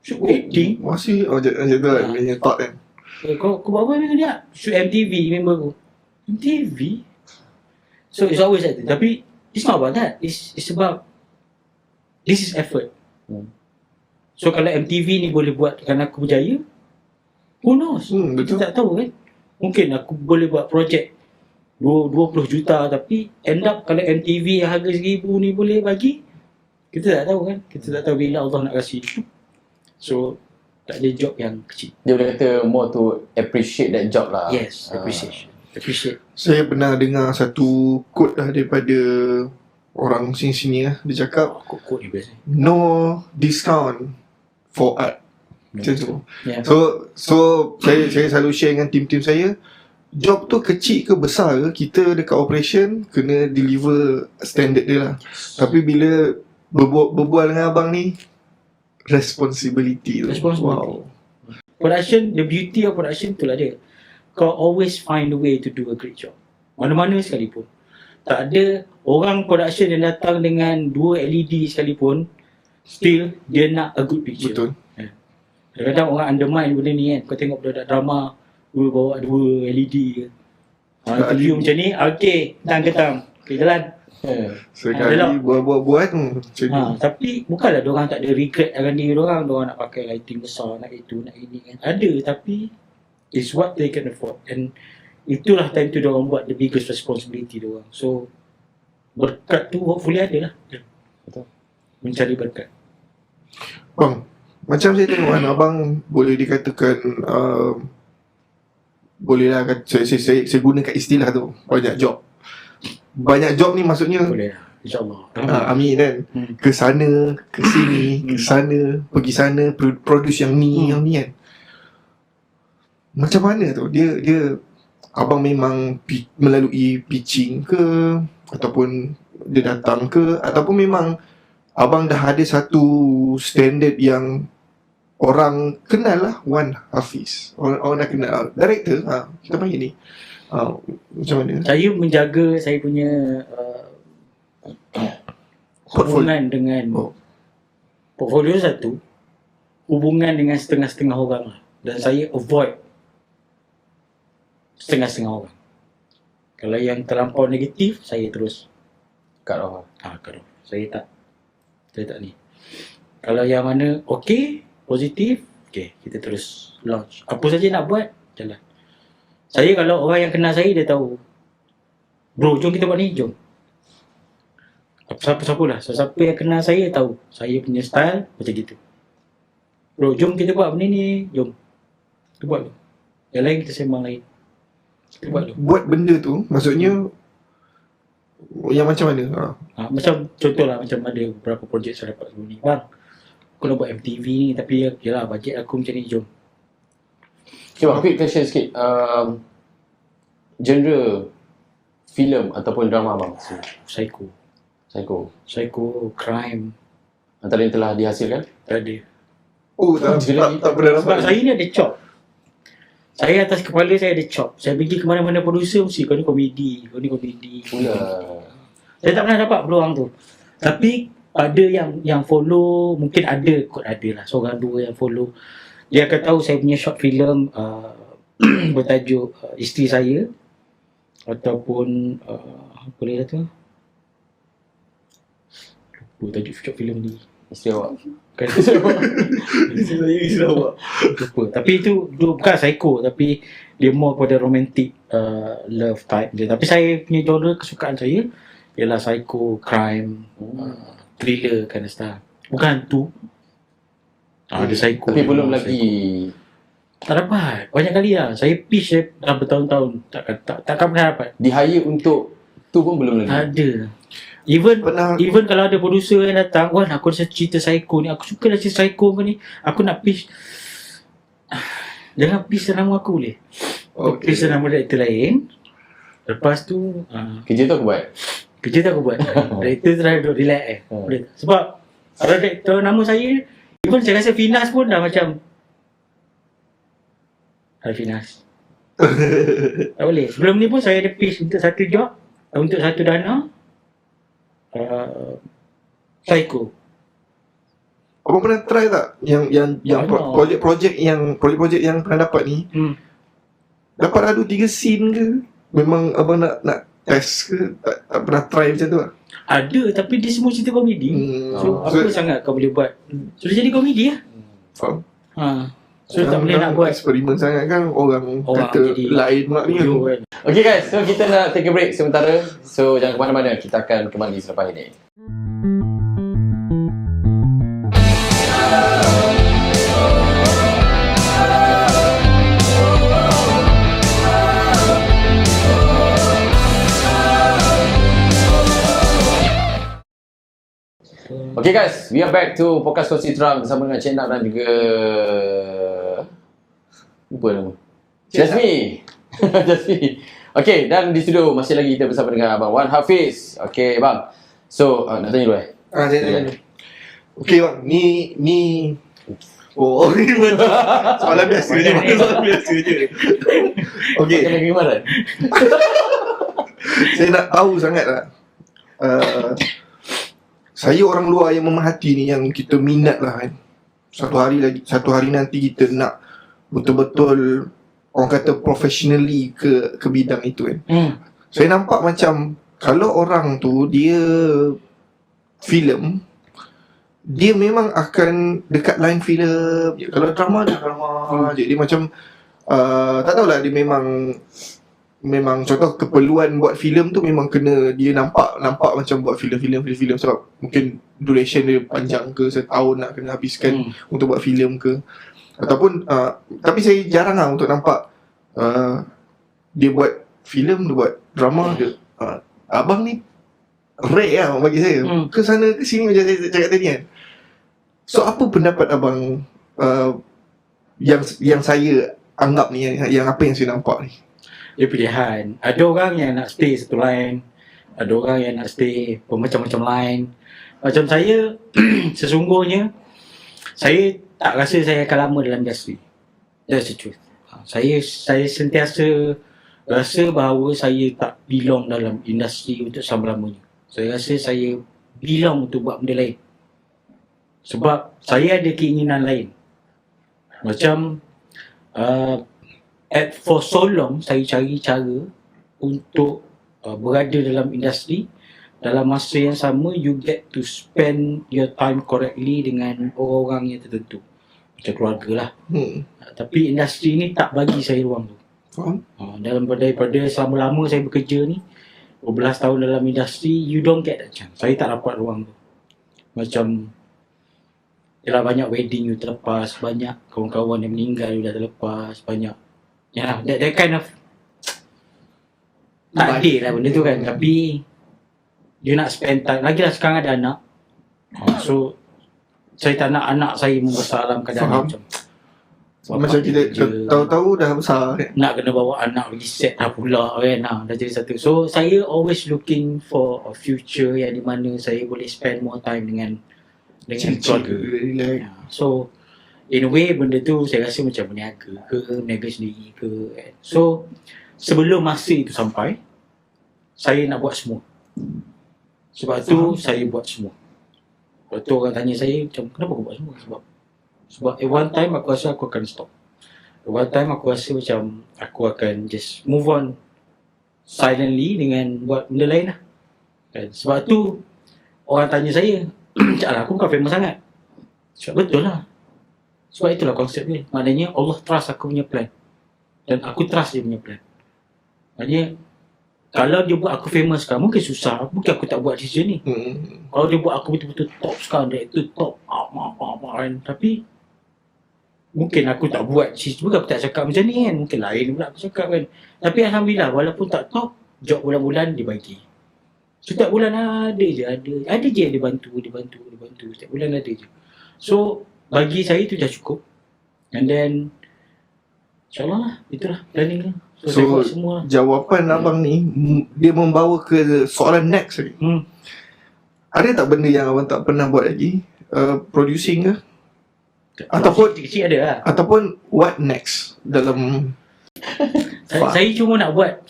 Shoot wedding? Masih macam tu kan, punya thought kan. Kau buat apa minggu ni? Shoot MTV member aku. MTV? So it's always that. Tapi it's not about that. It's about this is effort. So kalau MTV ni boleh buatkan aku berjaya, who knows? Betul. Kita tak tahu kan. Mungkin aku boleh buat projek 20 juta, tapi end up kalau MTV yang harga 1,000 ni boleh bagi, Kita tak tahu kan. Kita tak tahu bila Allah nak kasih. So tak ada job yang kecil. Dia boleh kata more to appreciate that job lah. Yes, appreciate. Saya pernah dengar satu quote lah daripada orang sini-sini lah. Dia cakap, Kok ni best. no discount for art. Macam tu. Yeah. So saya selalu share dengan tim-tim saya, job tu kecil ke besar ke, kita dekat operation kena deliver standard dia lah. Tapi bila berbual dengan abang ni, responsibility tu. Responsibility. Production, the beauty of production tu lah dia. Kau always find a way to do a great job. Mana-mana sekalipun. Tak ada orang production yang datang dengan 2 LED sekalipun, still dia nak a good picture. Betul. Kadang-kadang orang undermine benda ni kan. Kau tengok budak drama, dua bawa 2 LED ke. Interview macam ni, okay, ketang. Okay, jalan. Sekali buat macam ni. Tapi bukanlah diorang tak ada regret akan diri diorang nak pakai lighting besar, nak itu, nak ini kan. Ada, tapi it's what they can afford. And itulah time tu diorang buat the biggest responsibility diorang. So berkat tu hopefully ada lah. Betul. Mencari berkat. Bang, macam saya tengok kan, abang boleh dikatakan boleh lah, saya gunakan istilah tu, banyak job ni maksudnya Boleh lah, insyaAllah. amin kan. Ke sana, ke sini, ke sana, pergi sana, produce yang ni, yang ni kan. Macam mana tu? Dia abang memang melalui pitching ke, ataupun dia datang ke, ataupun memang abang dah ada satu standard yang orang kenal lah, Wan Hafiz. Orang dah kenal director, kita panggil ni. Macam mana? Saya menjaga saya punya hubungan dengan portfolio satu, hubungan dengan setengah-setengah orang lah. Dan saya avoid setengah-setengah orang. Kalau yang terlampau negatif, saya terus Cut off. cut off. Saya tak ni. Kalau yang mana okey, positif, okey, kita terus launch. Apa saja nak buat, jalan. Saya kalau orang yang kenal saya, dia tahu, bro, jom kita buat ni, jom. Siapa lah. Siapa yang kenal saya tahu saya punya style macam gitu. Bro, jom kita buat benda ni, jom. Kita buat tu. Yang lain kita sembang lain. Kita buat tu. Buat benda tu, maksudnya yang macam mana? Macam contoh lah, macam ada beberapa projek saya dapat sebelum ni. Bang, aku nak buat MTV ni, tapi yalah, bajet aku macam ni, jom. Okay, bang, quick question sikit. Genre filem ataupun drama bang? Psycho, crime, Antara yang telah dihasilkan? tak ada. Tak pernah Sebab nampak. saya ni ada chop. Saya atas kepala saya ada chop. Saya pergi ke mana-mana producer mesti kau ni komedi. Pula. Saya tak pernah dapat peluang tu. Tapi ada yang follow, mungkin kot ada lah. Seorang dua yang follow. Dia akan tahu saya punya short film bertajuk Isteri Saya. Ataupun apa lagi tu? Lupa tajuk short film ni. Isteri awak. Bukan isteri awak. Lupa. Tapi itu bukan psycho, tapi dia more pada romantic love type je. Tapi saya punya genre kesukaan saya ialah psycho, crime, thriller kind of stuff. Bukan hantu. Ada psycho. Tapi belum lagi. Tak dapat. Banyak kali lah. Saya pitch dah bertahun-tahun. Takkan pernah dapat. Di hire untuk tu pun belum lagi. Ada. Even kalau ada producer yang datang, Wan, aku ada cerita psycho ni, aku suka dah cerita psycho kau ni, aku nak pitch. Jangan pitch nama aku boleh. Okay. Pitch nama director lain. Lepas tu Kerja tu aku buat. Director tu dah duduk relax boleh. Sebab kalau director nama saya, even saya rasa Finas pun dah macam Finas. Tak boleh. Sebelum ni pun saya ada pitch untuk satu job, untuk satu dana, psycho. Abang pernah try tak yang projek-projek yang pernah dapat ni? Dapat adu 3 scene ke? Memang abang nak test ke? Tak pernah try macam tu lah? Ada, tapi dia semua cerita komedi. So apa sangat kau boleh buat? Sudah jadi komedi lah. Faham? So tak boleh nak buat eksperimen sangat kan, orang kata jadi lain pula ni kan. Okay guys, so kita nak take a break sementara. So jangan ke mana-mana, kita akan kembali selepas ini. Okay guys, we are back to Podcast Kongsi Terang bersama dengan Cik Nak dan juga lupa nama Jasmine. Jasmine. Okay, dan di studio masih lagi kita bersama dengan Abang Wan Hafiz. Okay bang, so nak tanya dulu Saya tanya. Okay bang, ni oh, ni betul. Soalan biasa je. Soalan biasa je. Okay. Pakai lagi mana? Saya nak tahu sangat lah. Saya orang luar yang memerhati ni, yang kita minat lah kan. Satu hari nanti kita nak betul-betul orang kata professionally ke bidang itu kan. Saya nampak macam kalau orang tu dia filem, dia memang akan dekat line filem. Kalau drama dia drama je. Dia macam tak tahulah, dia memang contoh keperluan buat filem tu memang kena dia nampak macam buat filem sebab mungkin duration dia panjang ke, setahun nak kena habiskan untuk buat filem ke, ataupun tapi saya jarang lah untuk nampak dia buat filem, dia buat drama dia. Abang ni rare lah bagi saya. Ke sana ke sini macam saya cakap tadi kan. So apa pendapat abang yang saya anggap ni, yang apa yang saya nampak ni? Dia pilihan. Ada orang yang nak stay satu line, ada orang yang nak stay bermacam-macam line. Macam saya, sesungguhnya saya tak rasa saya akan lama dalam industri. That's the truth. Saya sentiasa rasa bahawa saya tak belong dalam industri untuk selama-lamanya. Saya rasa saya belong untuk buat benda lain. Sebab saya ada keinginan lain. Macam for so long saya cari cara untuk berada dalam industri. Dalam masa yang sama, you get to spend your time correctly dengan orang-orang yang tertentu, macam keluarga lah. Tapi industri ni tak bagi saya ruang tu. Daripada selama-lama saya bekerja ni, berbelas tahun dalam industri, you don't get that chance. Saya tak dapat ruang tu. Macam yalah, banyak wedding you terlepas, banyak kawan-kawan yang meninggal you dah terlepas, banyak that kind of tak adil lah benda tu kan. Tapi dia nak spend time. Lagilah sekarang ada anak, so saya tak nak anak saya membesar dalam keadaan macam kita tahu-tahu dah besar kan? Nak kena bawa anak pergi set dah pula kan. Dah jadi satu. So saya always looking for a future yang di mana saya boleh spend more time dengan keluarga. So in a way benda tu saya rasa macam berniaga sendiri ke kan. So sebelum masa itu sampai, saya nak buat semua. Sebab tu saya buat semua. Lepas tu orang tanya saya macam, kenapa kau buat semua? Sebab at one time aku rasa aku akan stop. At one time aku rasa macam aku akan just move on silently dengan buat benda lain lah kan. Sebab tu orang tanya saya, Cak lah, aku bukan famous sangat. Sebab betul lah. Sebab itulah konsep dia. Maknanya Allah trust aku punya plan, dan aku trust dia punya plan. Maknanya kalau dia buat aku famous sekarang, mungkin susah. Mungkin aku tak buat decision ni. Kalau dia buat aku betul-betul top sekarang, director top kan. Tapi mungkin aku tak buat decision. Mungkin aku tak cakap macam ni kan. Mungkin lain pula aku cakap kan. Tapi Alhamdulillah, walaupun tak top, job bulan-bulan dia bagi. Setiap bulan ada je yang dia bantu. Setiap bulan ada je. So bagi saya itu dah cukup. And then InsyaAllah lah, itulah planning lah. So saya buat semua lah. Jawapan abang ni dia membawa ke soalan next lagi. Ada tak benda yang abang tak pernah buat lagi? Producing ke? Ataupun kecil ada lah. Ataupun what next dalam saya cuma nak buat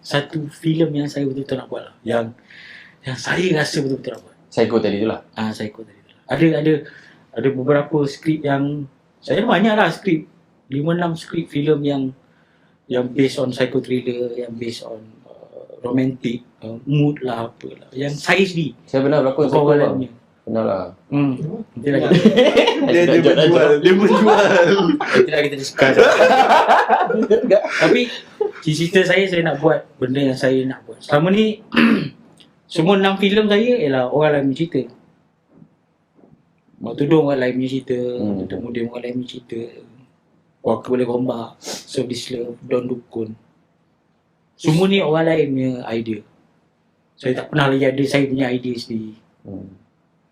satu filem yang saya betul-betul nak buat lah. Yang saya rasa betul-betul nak buat. Psycho tadi tu lah. Psycho tadi tu lah. Ada beberapa skrip yang saya ada banyak lah skrip. 5-6 skrip filem yang based on psycho thriller, yang based on romantic, mood lah, apalah. Yang saya sendiri. Saya pernah berlakon psycho bang. Pernah lah. Nanti lagi. Dia menjual. Nanti lagi kita discuss. Tapi cita-cita saya nak buat benda yang saya nak buat. Selama ni semua 6 filem saya ialah orang lain cerita. Waktu tu orang lain punya cerita, kemudian orang lain punya cerita. Aku boleh gombak, Service Love, Don Dukun. Semua ni orang lain punya idea. Saya tak pernah lagi ada saya punya idea sendiri.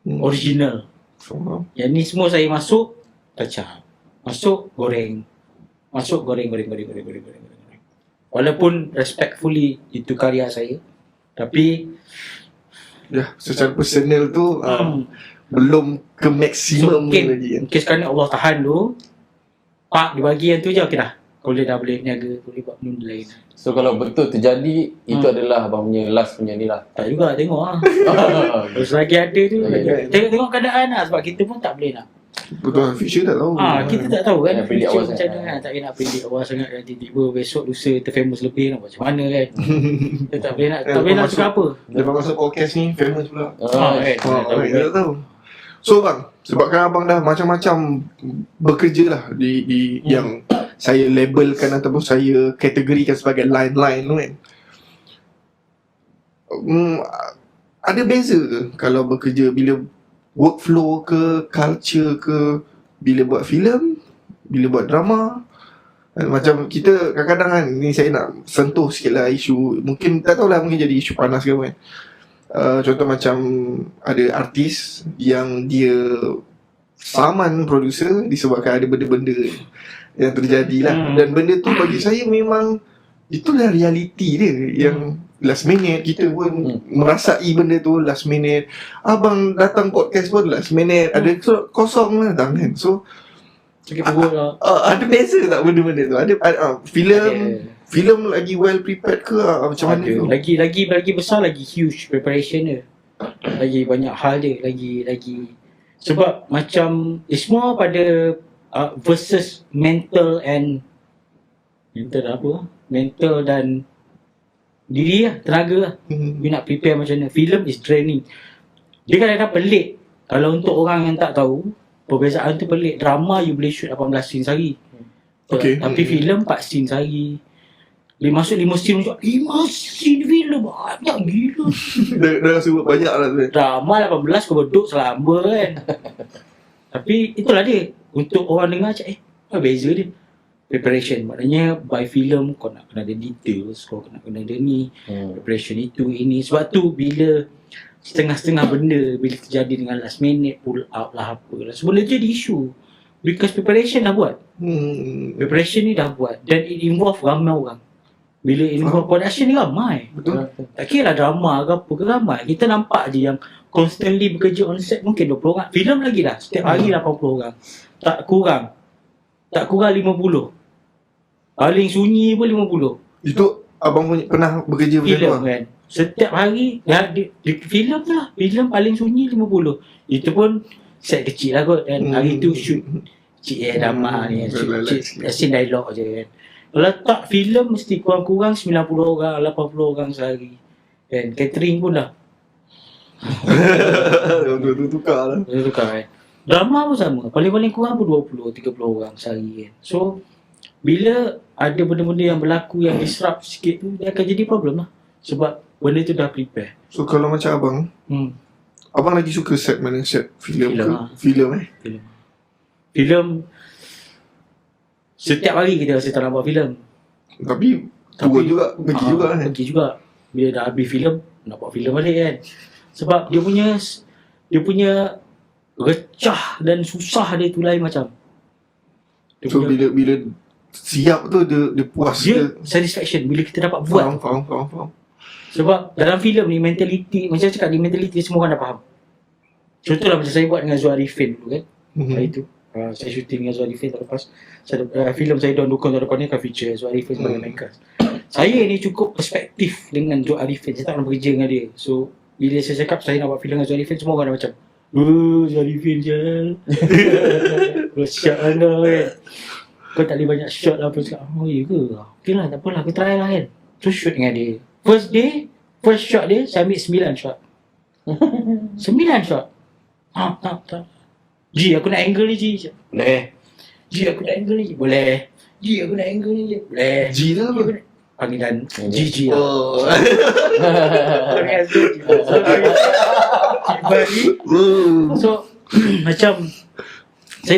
Original. Faham. Yang ni semua saya masuk, kacau. Masuk, goreng. Masuk, goreng. Walaupun respectfully itu karya saya, tapi Ya, secara personal tu belum ke maksimum lagi kan. mungkin sekarang ni Allah tahan dulu, pak dibagi yang tu je, okey dah. Boleh berniaga, boleh buat benda lain. So kalau betul terjadi, itu adalah abang punya last punya ni lah. Tak juga, tengok lah. Terus lagi ada tu, tengok keadaan lah. Sebab kita pun tak boleh nak. Betul, future tak tahu. Kita tak tahu kan, Nak predict future awal macam sangat. mana kan. Tak boleh nak predict awal sangat. Dan tiba-tiba besok lusa terfamous lebih, nak buat macam mana kan. Kita tak boleh nak, tak boleh nak cakap apa. Lepas masuk podcast ni, famous pula. Tak tahu. So bang, sebabkan abang dah macam-macam bekerja lah di yang saya labelkan ataupun saya kategorikan sebagai line-line tu kan. Ada beza ke kalau bekerja bila workflow ke, culture ke, bila buat filem, bila buat drama? Macam kita kadang-kadang kan, ni saya nak sentuh sikit lah isu, mungkin tak tahulah, mungkin jadi isu panas ke kan. Contoh macam ada artis yang dia saman producer disebabkan ada benda-benda yang terjadi lah. Dan benda tu bagi saya memang itulah realiti dia, yang last minute kita pun merasai benda tu last minute. Abang datang podcast pun last minute, ada kosong lah datang kan. So Sakit perut lah. ada beza tak benda-benda tu? Ada filem lagi well prepared ke macam mana tu? Lagi besar, lagi huge preparation dia. Lagi banyak hal dia, lagi sebab macam semua pada versus mental dan diri lah, tenaga lah. You nak prepare macam mana. Film is draining. Dia kadang-kadang pelik. Kalau untuk orang yang tak tahu, perbezaan tu pelik. Drama you boleh shoot 18 scene sehari. Okay. Tapi filem 4 scene sehari. Dia masuk 5 scene macam 5 scene filem. Banyak gila. Dah rasa buat banyak lah tu. Drama 18 kau beduk selamba kan. Tapi itulah dia. Untuk orang dengar macam apa beza dia. Preparation. Maknanya by film kau nak kena ada details, kau nak kena ada ni, preparation itu, ini. Sebab tu bila setengah-setengah benda bila terjadi dengan last minute, pull out lah apa lah, sebenda tu jadi isu. Because preparation dah buat. Preparation ni dah buat. Dan it involve ramai orang. Bila involve production ni ramai. Betul. Tak kira lah drama ke apa ke, ramai. Kita nampak je yang constantly bekerja on set mungkin 20 orang. Filem lagi dah. Setiap hari 80 orang. Tak kurang 50. Paling sunyi pun 50. Itu abang punya pernah bekerja macam tu Filem lah? kan. Setiap hari di filem tu lah. Filem paling sunyi 50. Itu pun set kecil lah kot kan. Hari tu shoot cik drama ni, scene dialog je kan. Kalau tak filem mesti kurang-kurang 90 orang, 80 orang sehari kan. Catering pun dah Tukar lah. tukar kan. Drama pun sama. Paling-paling kurang pun 20-30 orang sehari kan. So bila ada benda-benda yang berlaku yang disrupt sikit tu, dia akan jadi problem lah. Sebab benda tu dah prepare. So kalau macam abang, abang lagi suka set mana? Set filem ke? Filem Filem setiap hari kita rasa tak nak buat filem. Tapi tua juga, pergi juga kan? Pergi juga. Bila dah habis filem, nak buat filem balik kan. Sebab dia punya recah dan susah dia tu lain macam. So bila siap tu dia puas dia satisfaction bila kita dapat buat. Faham. Sebab dalam filem ni mentality, macam cakap ni, mentality semua orang dah faham. Contohlah macam saya buat dengan Zul Arifin tu kan. Hari tu saya shooting dengan Zul Arifin tak lepas. Filem saya Don Dukun ni akan feature Zul Arifin sebagai main cast. Saya ni cukup perspektif dengan Zul Arifin. Saya tak nak bekerja dengan dia. So bila saya cakap saya nak buat filem dengan Zul Arifin, semua orang dah macam Zul Arifin je. Terus shot anda kan. Kau tak boleh banyak shot lah. Terus cakap, oh iya ke? Okay lah, tak apalah, aku try lah kan. Terus shoot dengan dia. First shot dia, saya ambil 9 shot. 9 shot. Tak. Ji, aku nak angle ni, Ji. Boleh. Ji, aku nak angle ni. Boleh. Ji, aku nak angle ni. Boleh. Ji tu apa? Panggilan Ji lah. Oh. Panggilan Ji. So, macam saya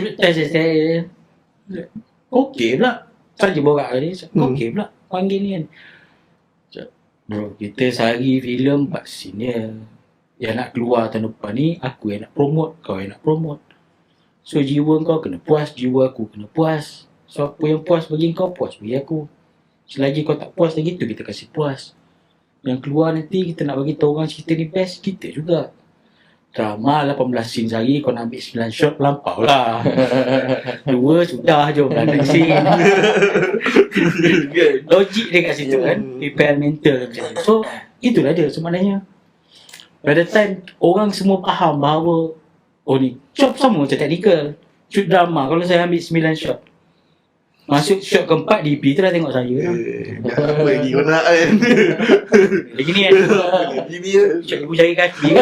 okey pula. Saja borak tadi. Okey pula panggil ni kan. Bro, kita sehari filem 4 scene je. yang nak keluar tahun depan ni, aku yang nak promote, kau yang nak promote. So jiwa kau kena puas, jiwa aku kena puas. So apa yang puas bagi kau, puas bagi aku. Selagi kau tak puas lagi tu, kita kasih puas. Yang keluar nanti kita nak bagi tahu orang kita ni best, kita juga. Drama 18 scene sehari, kau nak ambil 9 shot, lampau lah. 2 sudah, jom lah next scene. Logik dia kat situ kan, prepare mental macam tu. So itulah dia sebenarnya. By the time orang semua faham bahawa oh ni shot sama macam technical, shoot drama. Kalau saya ambil 9 shot, masuk shot keempat DP tu dah tengok saya. Apa lagi kau nak kan? Lagi ni kan, Gini je. shot ibu jari kaki.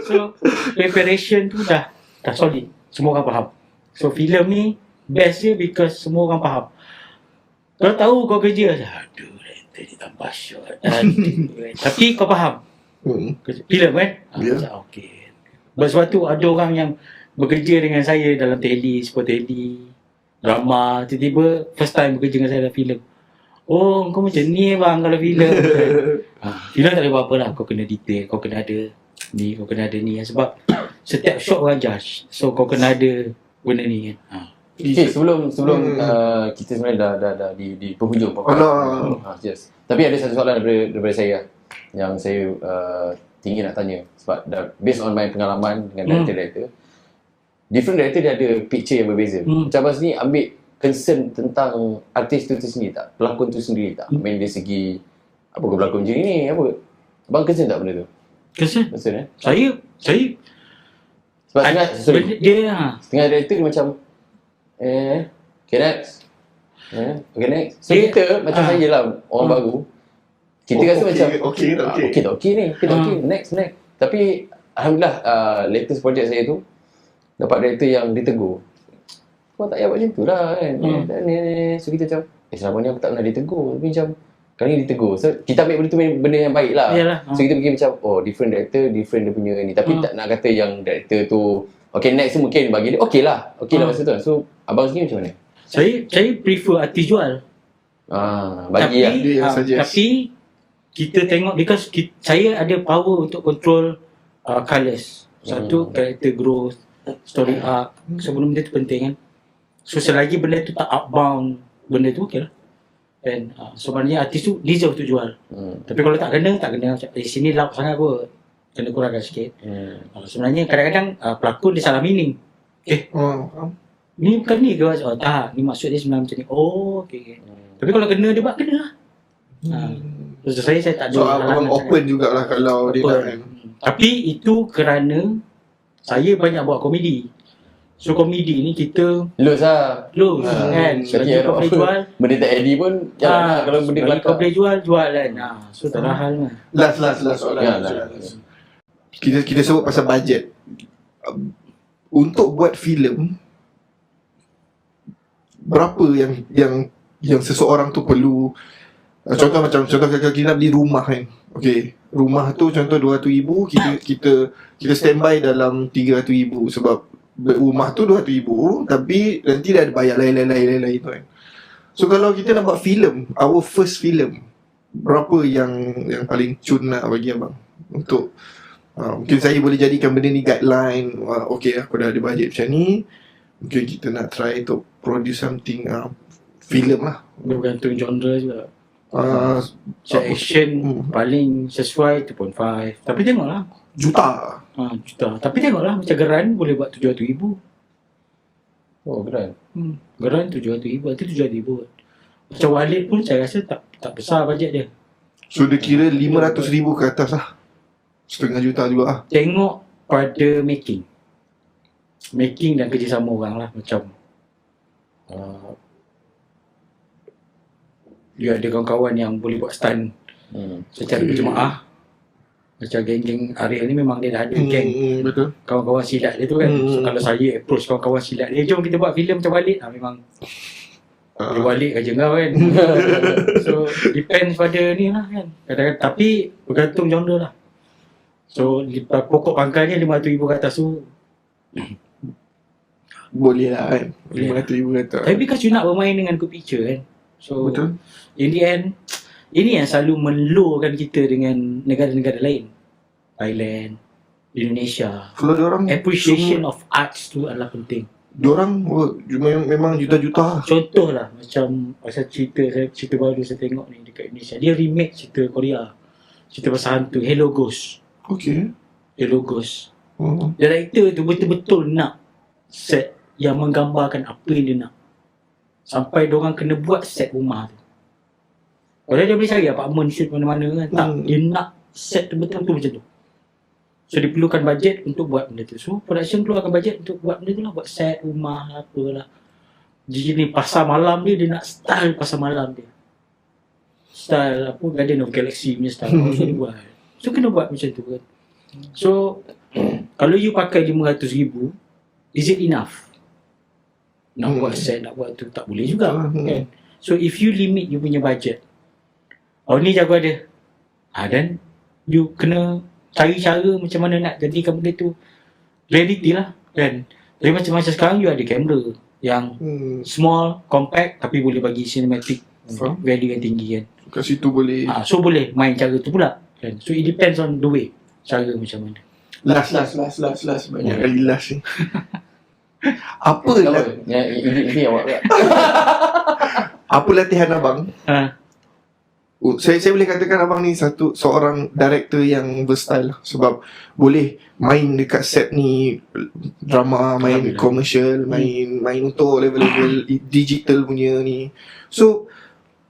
So preparation tu dah solid, semua orang faham. So filem ni best je because semua orang faham. Kalau tahu kau kerja, aduh dia tambah shot. Tapi kau faham filem kan? Ya. Okey. Sebab tu ada orang yang bekerja dengan saya dalam tele, sport tele, drama, tiba-tiba first time bekerja dengan saya dalam filem. Oh, kau macam ni bang kalau filem. Filem tak boleh buat apa lah. Kau kena detail, kau kena ada ni, kau kena ada ni. Sebab setiap shot orang judge. So kau kena ada benda ni kan. Okay, sebelum kita sebenarnya dah di penghujung podcast. Yes. Tapi ada satu soalan daripada saya yang saya tinggi nak tanya sebab dah based on my pengalaman dengan director. Different director dia ada picture yang berbeza. Macam abang sini ambil concern tentang artis tu sendiri tak? Pelakon tu sendiri tak? Main dari segi apa kau berlakon macam ni apa? Abang concern tak benda tu? Concern? Saya sebab setengah director dia macam okay next. Okay next. So kita macam saya lah orang baru. Kita rasa macam okey ni. Next. Tapi alhamdulillah latest project saya tu dapat director yang ditegur. Kau tak payah buat macam tu lah kan. So kita macam selama ni aku tak pernah ditegur. Tapi macam kali ni ditegur. So kita ambil benda yang baik lah. So kita fikir macam different director, different dia punya ni. Tapi tak nak kata yang director tu okay next tu mungkin bagi dia okey lah masa tu. So abang sendiri macam mana? Saya prefer artis jual. Bagi tapi kita tengok because saya ada power untuk control colours. Satu, character growth, story arc. So benda tu penting kan. So selagi benda tu tak outbound, benda tu okey lah. Dan sebenarnya artis tu deserve tu jual. Tapi kalau tak kena macam sini loud sangat kot, kena kurangkan sikit. Sebenarnya kadang-kadang pelakon dia salah meaning. Ni bukan ni ke? Tak, ni maksud dia sebenarnya macam ni. Okay. Tapi kalau kena dia buat, kena lah. So saya tak ada. So abang open jugalah kalau dia nak kan. Tapi itu kerana saya banyak buat komedi. So komedi ni kita loose kan. Selagi kau boleh jual, benda tak edit pun jalan lah. Kalau benda kau boleh jual kan. So tak ada hal lah. Last soalan. Kita sebut pasal bajet. Untuk buat filem, berapa yang seseorang tu perlu? Contoh kalau kita nak beli rumah kan. Okey, rumah tu contoh 200,000, kita standby dalam 300,000 sebab rumah tu 200,000 tapi nanti dah ada bayar lain-lain tu kan. So kalau kita nak buat filem, our first filem, berapa yang paling cun nak bagi abang untuk mungkin saya boleh jadikan benda ni guideline. Okay, aku dah ada bajet macam ni, mungkin kita nak try untuk produce something filem lah. Dia bergantung genre juga. Action paling sesuai 2.5. Tapi tengoklah juta. Tapi tengoklah macam Geran boleh buat 700,000. Geran. Geran 700,000 atau 700,000. Macam Walid pun saya rasa tak besar bajet dia. So dia kira 500,000 ke atas lah. Setengah juta juga lah. Tengok pada making dan kerjasama orang lah. Macam dia ada kawan-kawan yang boleh buat stunt secara berjemaah. Macam geng-geng Ariel ni memang dia dah ada geng betul. Kawan-kawan silat dia tu kan. So kalau saya approach kawan-kawan silat dia, jom kita buat filem macam Walid, memang dia Walid kerja kau kan. So depends pada ni lah kan. Kadang-kadang, tapi bergantung genre lah. So pokok pangkalnya 500,000 ke atas tu boleh lah kan. 500,000 ke atas. Tapi because you nak bermain dengan good picture kan. So betul. in the end Ini yang selalu melorkan kita dengan negara-negara lain. Thailand, Indonesia. Kalau diorang Appreciation of arts tu adalah penting. diorang memang juta-juta. Contoh lah, macam pasal cerita baru saya tengok ni dekat Indonesia. Dia remake cerita Korea. Cerita pasal hantu, Hello Ghost. Okay. Hello Ghost. Director tu betul-betul nak set yang menggambarkan apa yang dia nak. Sampai diorang kena buat set rumah tu. Padahal dia boleh cari apartment shoot mana-mana kan. Tak, dia nak set tu betul-betul macam tu. So dia perlukan bajet untuk buat benda tu. So production keluarkan bajet untuk buat benda tu lah. Buat set rumah lah, apalah. Jadi ni pasar malam dia nak style pasar malam dia. Style apa, Guardian of Galaxy punya style. So dia buat. So kena buat macam tu kan. So kalau you pakai RM500,000, is it enough? Nak buat set, nak buat tu, tak boleh juga kan. So if you limit you punya budget, ni jago ada. Dan you kena cari cara macam mana nak jadikan benda tu reality lah kan. Tapi macam sekarang you ada kamera yang small, compact tapi boleh bagi cinematic value yang tinggi kan. Kat situ boleh. So boleh main cara tu pula kan. So it depends on the way, cara macam mana. Last banyak kali last ni. Apa Ini awak pula. apa latihan abang? Saya boleh katakan abang ni seorang director yang versatile lah. Sebab boleh main dekat set ni drama, main komersial, main untuk level-level digital punya ni. So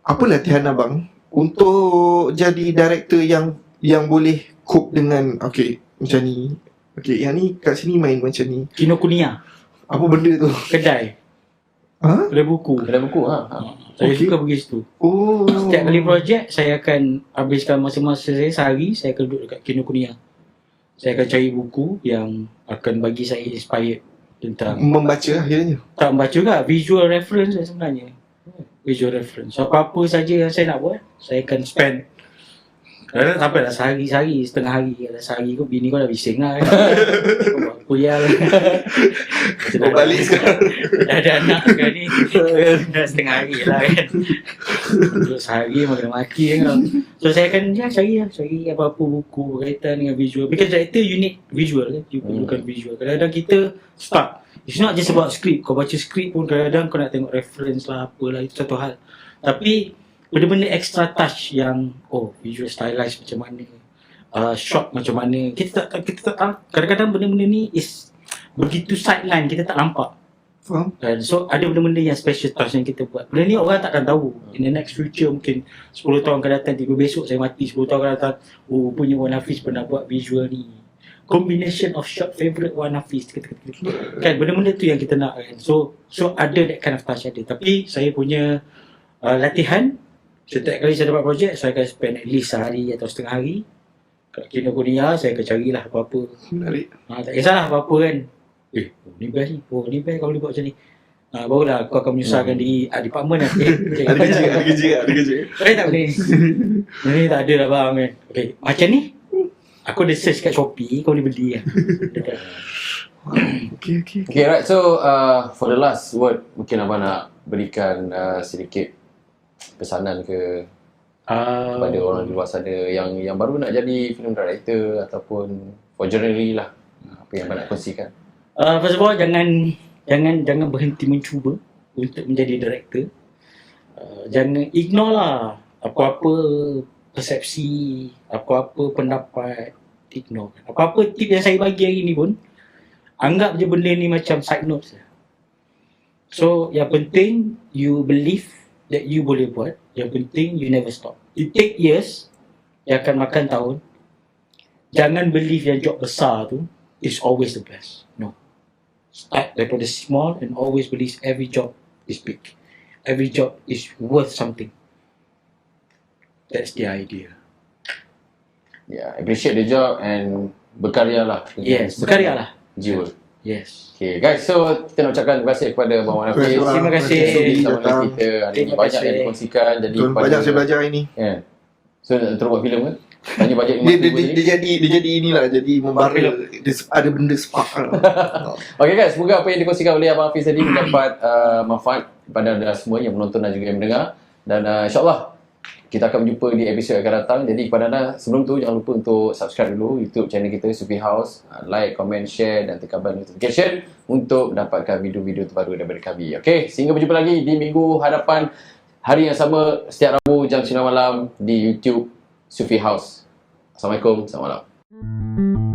apa latihan abang untuk jadi director yang boleh cope dengan macam ni. Yang ni kat sini main macam ni. Kinokuniya. Apa benda tu? Kedai. Kedai buku. Saya suka pergi situ. Setiap kali projek, saya akan habiskan masa-masa saya sehari, saya akan duduk dekat Kinokuniya. Saya akan cari buku yang akan bagi saya inspired tentang membaca akhirnya. Tak membaca juga, visual reference sebenarnya. Visual reference. So apa-apa saja yang saya nak buat, saya akan spend. Kadang-kadang sampai dah sehari, setengah hari. Dah sehari kau, bini kau dah bising lah kan. Kau buat kuliah lah. Kau balik sekarang. Dah ada anak kan ni. Dah setengah hari lah kan. Terus sehari memang kena maki kan. So saya akan cari apa-apa buku berkaitan dengan visual. Because director you need visual kan. You perlukan visual. Kadang-kadang kita stuck. It's not just about script. Kau baca script pun kadang-kadang kau nak tengok reference lah, apalah, itu satu hal. Tapi benda-benda extra touch yang visual stylized macam mana, shot macam mana, kita tak tahu. Kadang-kadang benda-benda ni is begitu sideline, kita tak nampak. Faham? So ada benda-benda yang special touch yang kita buat. Benda ni orang takkan tahu. In the next future mungkin 10 tahun akan datang, tiba besok saya mati 10 tahun akan datang, punya Wan Hafiz pernah buat visual ni, combination of shot favorite Wan Hafiz kan. Benda-benda tu yang kita nak kan. So ada that kind of touch ada. Tapi saya punya latihan, setiap kali saya dapat projek, saya akan spend at least sehari atau setengah hari kat Kinokuniya. Saya akan carilah apa-apa. Menarik. Tak kisahlah apa-apa kan. Ni best ni. Ni best kau boleh buat macam ni. Barulah kau akan menyusahkan diri department lah. Ada kerja. Tak boleh. Ni tak ada lah bang kan. Macam ni, aku ada search kat Shopee, kau boleh beli kan. Okay, right. So for the last word, mungkin abang nak berikan sedikit pesanan ke kepada orang di luar sana yang baru nak jadi film director ataupun for generally lah, apa yang abang nak kongsikan? First of all, jangan berhenti mencuba untuk menjadi director. Jangan ignore lah apa-apa persepsi, apa-apa pendapat, ignore. Apa-apa tip yang saya bagi hari ni pun, anggap je benda ni macam side notes. So yang penting you believe that you boleh buat. Yang penting you never stop. It take years, yang akan makan tahun. Jangan believe yang job besar tu is always the best. No. Start daripada small and always believe every job is big. Every job is worth something. That's the idea. Yeah, appreciate the job and berkarya lah. Yes, berkarya lah. Jiwa. Yes. Okay guys, so kita nak ucapkan terima kasih kepada Abang Wan Hafiz. Terima kasih. Bersama dengan kita. Hari ini banyak yang dikongsikan. Jadi banyak saya belajar hari ni. Yeah. So nak terus buat filem kan? Tanya bajet dia jadi inilah, jadi membara. Ada benda spark. Okay guys, semoga apa yang dikongsikan oleh Abang Hafiz tadi mendapat manfaat kepada anda semua yang menonton dan juga yang mendengar. Dan insyaAllah kita akan berjumpa di episod yang akan datang. Jadi kepada anda, sebelum tu jangan lupa untuk subscribe dulu YouTube channel kita Sufi House, like, comment, share dan tekan bell notification untuk dapatkan video-video terbaru daripada kami. Okay, sehingga berjumpa lagi di minggu hadapan, hari yang sama setiap Rabu jam 9 malam di YouTube Sufi House. Assalamualaikum, selamat malam.